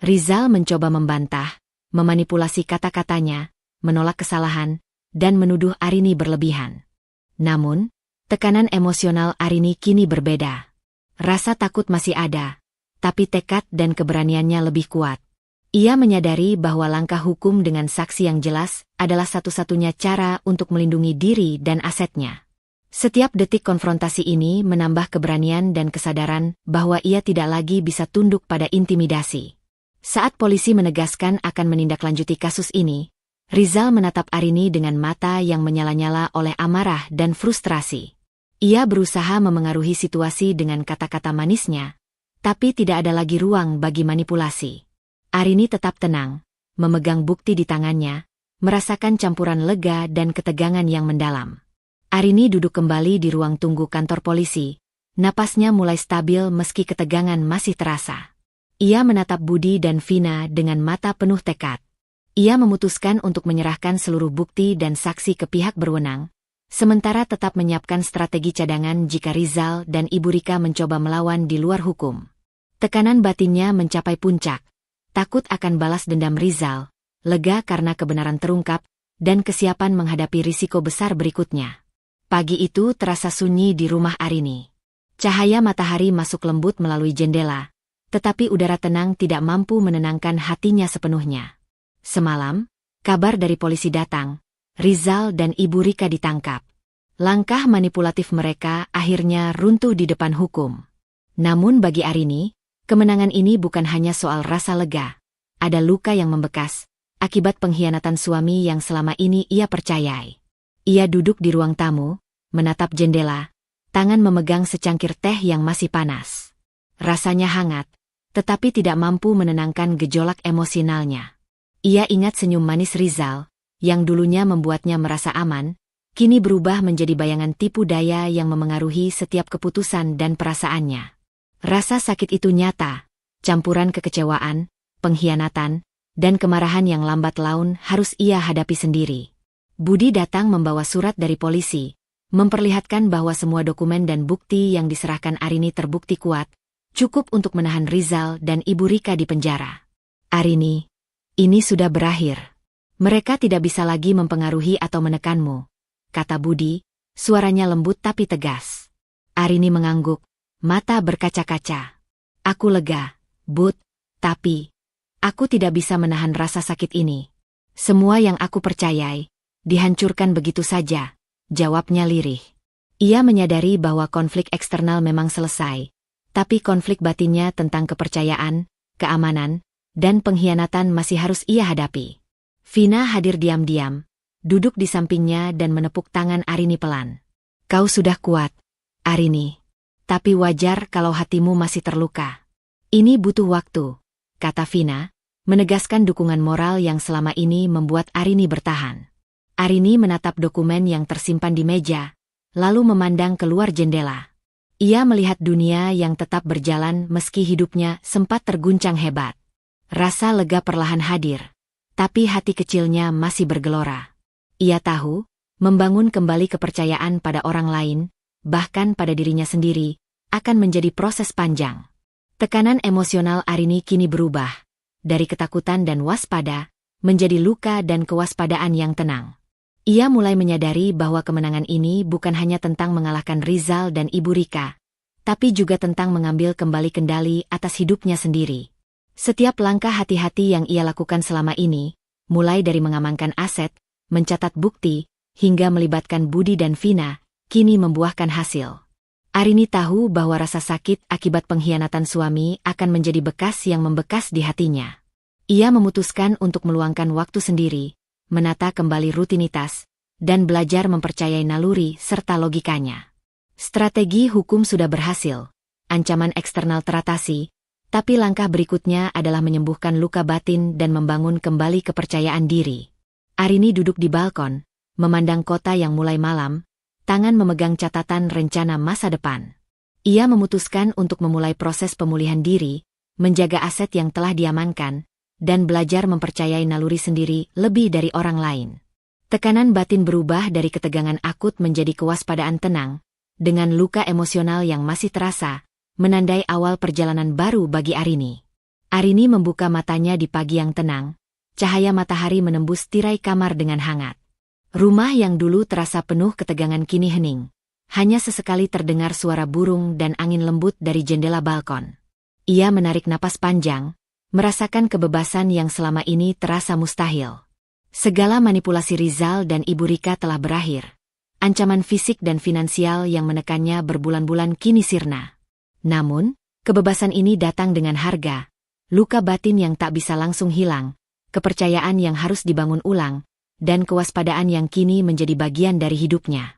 Rizal mencoba membantah, memanipulasi kata-katanya, menolak kesalahan, dan menuduh Arini berlebihan. Namun, tekanan emosional Arini kini berbeda. Rasa takut masih ada, tapi tekad dan keberaniannya lebih kuat. Ia menyadari bahwa langkah hukum dengan saksi yang jelas adalah satu-satunya cara untuk melindungi diri dan asetnya. Setiap detik konfrontasi ini menambah keberanian dan kesadaran bahwa ia tidak lagi bisa tunduk pada intimidasi. Saat polisi menegaskan akan menindaklanjuti kasus ini, Rizal menatap Arini dengan mata yang menyala-nyala oleh amarah dan frustrasi. Ia berusaha memengaruhi situasi dengan kata-kata manisnya, tapi tidak ada lagi ruang bagi manipulasi. Arini tetap tenang, memegang bukti di tangannya, merasakan campuran lega dan ketegangan yang mendalam. Arini duduk kembali di ruang tunggu kantor polisi. Napasnya mulai stabil meski ketegangan masih terasa. Ia menatap Budi dan Vina dengan mata penuh tekad. Ia memutuskan untuk menyerahkan seluruh bukti dan saksi ke pihak berwenang, sementara tetap menyiapkan strategi cadangan jika Rizal dan Ibu Rika mencoba melawan di luar hukum. Tekanan batinnya mencapai puncak. Takut akan balas dendam Rizal, lega karena kebenaran terungkap, dan kesiapan menghadapi risiko besar berikutnya. Pagi itu terasa sunyi di rumah Arini. Cahaya matahari masuk lembut melalui jendela, tetapi udara tenang tidak mampu menenangkan hatinya sepenuhnya. Semalam, kabar dari polisi datang, Rizal dan Ibu Rika ditangkap. Langkah manipulatif mereka akhirnya runtuh di depan hukum. Namun bagi Arini, kemenangan ini bukan hanya soal rasa lega. Ada luka yang membekas, akibat pengkhianatan suami yang selama ini ia percayai. Ia duduk di ruang tamu, menatap jendela, tangan memegang secangkir teh yang masih panas. Rasanya hangat, tetapi tidak mampu menenangkan gejolak emosionalnya. Ia ingat senyum manis Rizal, yang dulunya membuatnya merasa aman, kini berubah menjadi bayangan tipu daya yang memengaruhi setiap keputusan dan perasaannya. Rasa sakit itu nyata, campuran kekecewaan, pengkhianatan, dan kemarahan yang lambat laun harus ia hadapi sendiri. Budi datang membawa surat dari polisi, memperlihatkan bahwa semua dokumen dan bukti yang diserahkan Arini terbukti kuat, cukup untuk menahan Rizal dan Ibu Rika di penjara. Arini, ini sudah berakhir. Mereka tidak bisa lagi mempengaruhi atau menekanmu, kata Budi, suaranya lembut tapi tegas. Arini mengangguk, mata berkaca-kaca. Aku lega, Bud, tapi aku tidak bisa menahan rasa sakit ini. Semua yang aku percayai dihancurkan begitu saja, jawabnya lirih. Ia menyadari bahwa konflik eksternal memang selesai, tapi konflik batinnya tentang kepercayaan, keamanan, dan pengkhianatan masih harus ia hadapi. Vina hadir diam-diam, duduk di sampingnya dan menepuk tangan Arini pelan. Kau sudah kuat, Arini. Tapi wajar kalau hatimu masih terluka. Ini butuh waktu, kata Vina, menegaskan dukungan moral yang selama ini membuat Arini bertahan. Arini menatap dokumen yang tersimpan di meja, lalu memandang keluar jendela. Ia melihat dunia yang tetap berjalan meski hidupnya sempat terguncang hebat. Rasa lega perlahan hadir, tapi hati kecilnya masih bergelora. Ia tahu, membangun kembali kepercayaan pada orang lain, bahkan pada dirinya sendiri, akan menjadi proses panjang. Tekanan emosional Arini kini berubah, dari ketakutan dan waspada, menjadi luka dan kewaspadaan yang tenang. Ia mulai menyadari bahwa kemenangan ini bukan hanya tentang mengalahkan Rizal dan Ibu Rika, tapi juga tentang mengambil kembali kendali atas hidupnya sendiri. Setiap langkah hati-hati yang ia lakukan selama ini, mulai dari mengamankan aset, mencatat bukti, hingga melibatkan Budi dan Vina, kini membuahkan hasil. Arini tahu bahwa rasa sakit akibat pengkhianatan suami akan menjadi bekas yang membekas di hatinya. Ia memutuskan untuk meluangkan waktu sendiri, menata kembali rutinitas, dan belajar mempercayai naluri serta logikanya. Strategi hukum sudah berhasil, ancaman eksternal teratasi, tapi langkah berikutnya adalah menyembuhkan luka batin dan membangun kembali kepercayaan diri. Arini duduk di balkon, memandang kota yang mulai malam, tangan memegang catatan rencana masa depan. Ia memutuskan untuk memulai proses pemulihan diri, menjaga aset yang telah diamankan, dan belajar mempercayai naluri sendiri lebih dari orang lain. Tekanan batin berubah dari ketegangan akut menjadi kewaspadaan tenang, dengan luka emosional yang masih terasa, menandai awal perjalanan baru bagi Arini. Arini membuka matanya di pagi yang tenang, cahaya matahari menembus tirai kamar dengan hangat. Rumah yang dulu terasa penuh ketegangan kini hening. Hanya sesekali terdengar suara burung dan angin lembut dari jendela balkon. Ia menarik napas panjang, merasakan kebebasan yang selama ini terasa mustahil. Segala manipulasi Rizal dan Ibu Rika telah berakhir. ancaman fisik dan finansial yang menekannya berbulan-bulan kini sirna. Namun, kebebasan ini datang dengan harga, luka batin yang tak bisa langsung hilang, kepercayaan yang harus dibangun ulang, dan kewaspadaan yang kini menjadi bagian dari hidupnya.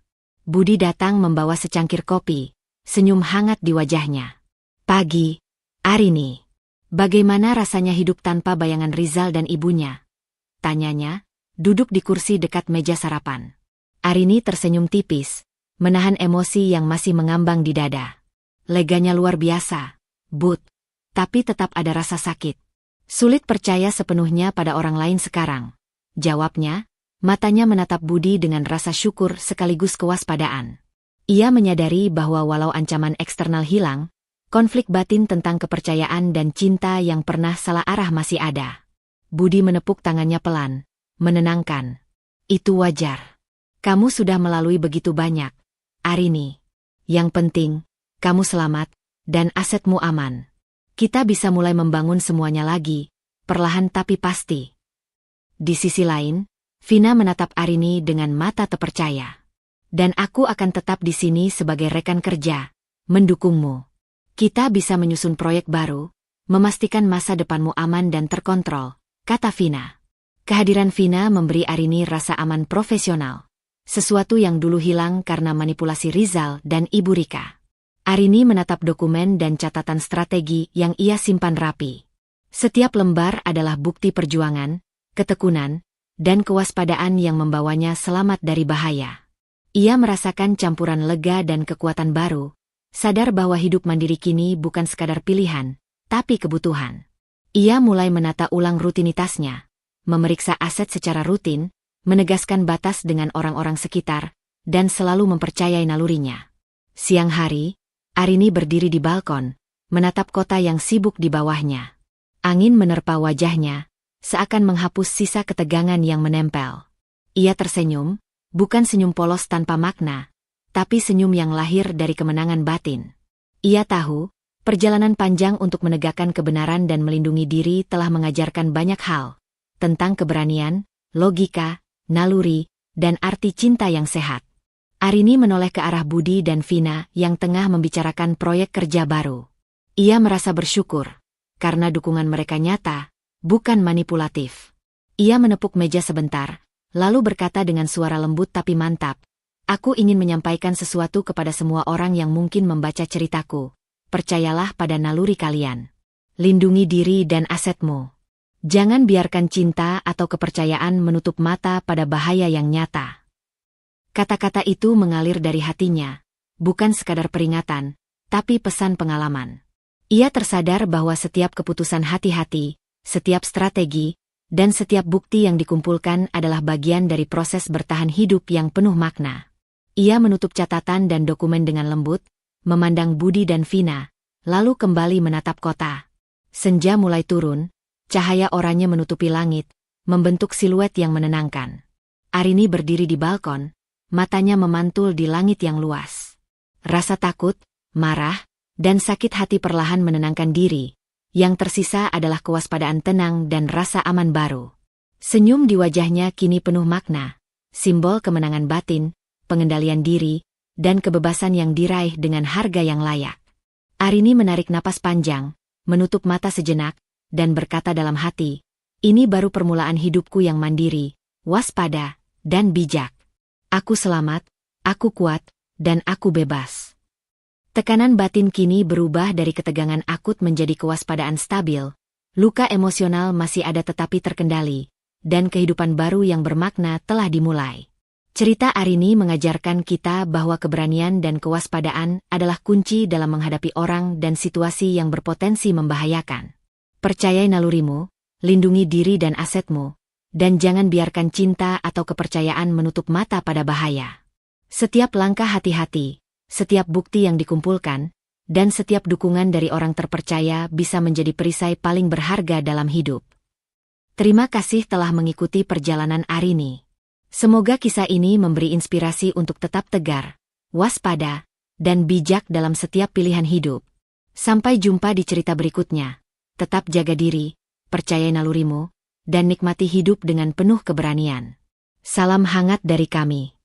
Budi datang membawa secangkir kopi, senyum hangat di wajahnya. Pagi, Arini. Bagaimana rasanya hidup tanpa bayangan Rizal dan ibunya? Tanyanya, duduk di kursi dekat meja sarapan. Arini tersenyum tipis, menahan emosi yang masih mengambang di dada. Leganya luar biasa, Bud, tapi tetap ada rasa sakit. Sulit percaya sepenuhnya pada orang lain sekarang. Jawabnya, matanya menatap Budi dengan rasa syukur sekaligus kewaspadaan. Ia menyadari bahwa walau ancaman eksternal hilang, konflik batin tentang kepercayaan dan cinta yang pernah salah arah masih ada. Budi menepuk tangannya pelan, menenangkan. Itu wajar. Kamu sudah melalui begitu banyak, Arini. Yang penting, kamu selamat, dan asetmu aman. Kita bisa mulai membangun semuanya lagi, perlahan tapi pasti. Di sisi lain, Vina menatap Arini dengan mata terpercaya. Dan aku akan tetap di sini sebagai rekan kerja, mendukungmu. Kita bisa menyusun proyek baru, memastikan masa depanmu aman dan terkontrol, kata Vina. Kehadiran Vina memberi Arini rasa aman profesional. Sesuatu yang dulu hilang karena manipulasi Rizal dan Ibu Rika. Arini menatap dokumen dan catatan strategi yang ia simpan rapi. Setiap lembar adalah bukti perjuangan, ketekunan, dan kewaspadaan yang membawanya selamat dari bahaya. Ia merasakan campuran lega dan kekuatan baru, sadar bahwa hidup mandiri kini bukan sekadar pilihan, tapi kebutuhan. Ia mulai menata ulang rutinitasnya, memeriksa aset secara rutin, menegaskan batas dengan orang-orang sekitar, dan selalu mempercayai nalurinya. Siang hari, Arini berdiri di balkon, menatap kota yang sibuk di bawahnya. Angin menerpa wajahnya, seakan menghapus sisa ketegangan yang menempel. Ia tersenyum, bukan senyum polos tanpa makna, tapi senyum yang lahir dari kemenangan batin. Ia tahu, perjalanan panjang untuk menegakkan kebenaran dan melindungi diri telah mengajarkan banyak hal, tentang keberanian, logika, naluri, dan arti cinta yang sehat. Arini menoleh ke arah Budi dan Vina yang tengah membicarakan proyek kerja baru. Ia merasa bersyukur, karena dukungan mereka nyata, bukan manipulatif. Ia menepuk meja sebentar, lalu berkata dengan suara lembut tapi mantap, "Aku ingin menyampaikan sesuatu kepada semua orang yang mungkin membaca ceritaku. Percayalah pada naluri kalian. Lindungi diri dan asetmu. Jangan biarkan cinta atau kepercayaan menutup mata pada bahaya yang nyata." Kata-kata itu mengalir dari hatinya, bukan sekadar peringatan, tapi pesan pengalaman. Ia tersadar bahwa setiap keputusan hati-hati, setiap strategi, dan setiap bukti yang dikumpulkan adalah bagian dari proses bertahan hidup yang penuh makna. Ia menutup catatan dan dokumen dengan lembut, memandang Budi dan Vina, lalu kembali menatap kota. Senja mulai turun. Cahaya oranye menutupi langit, membentuk siluet yang menenangkan. Arini berdiri di balkon, matanya memantul di langit yang luas. Rasa takut, marah, dan sakit hati perlahan menenangkan diri. Yang tersisa adalah kewaspadaan tenang dan rasa aman baru. Senyum di wajahnya kini penuh makna, simbol kemenangan batin, pengendalian diri, dan kebebasan yang diraih dengan harga yang layak. Arini menarik napas panjang, menutup mata sejenak, dan berkata dalam hati, "Ini baru permulaan hidupku yang mandiri, waspada, dan bijak. Aku selamat, aku kuat, dan aku bebas." Tekanan batin kini berubah dari ketegangan akut menjadi kewaspadaan stabil, luka emosional masih ada tetapi terkendali, dan kehidupan baru yang bermakna telah dimulai. Cerita Arini mengajarkan kita bahwa keberanian dan kewaspadaan adalah kunci dalam menghadapi orang dan situasi yang berpotensi membahayakan. Percayai nalurimu, lindungi diri dan asetmu, dan jangan biarkan cinta atau kepercayaan menutup mata pada bahaya. Setiap langkah hati-hati, setiap bukti yang dikumpulkan, dan setiap dukungan dari orang terpercaya bisa menjadi perisai paling berharga dalam hidup. Terima kasih telah mengikuti perjalanan Arini. Semoga kisah ini memberi inspirasi untuk tetap tegar, waspada, dan bijak dalam setiap pilihan hidup. Sampai jumpa di cerita berikutnya. Tetap jaga diri, percayai nalurimu, dan nikmati hidup dengan penuh keberanian. Salam hangat dari kami.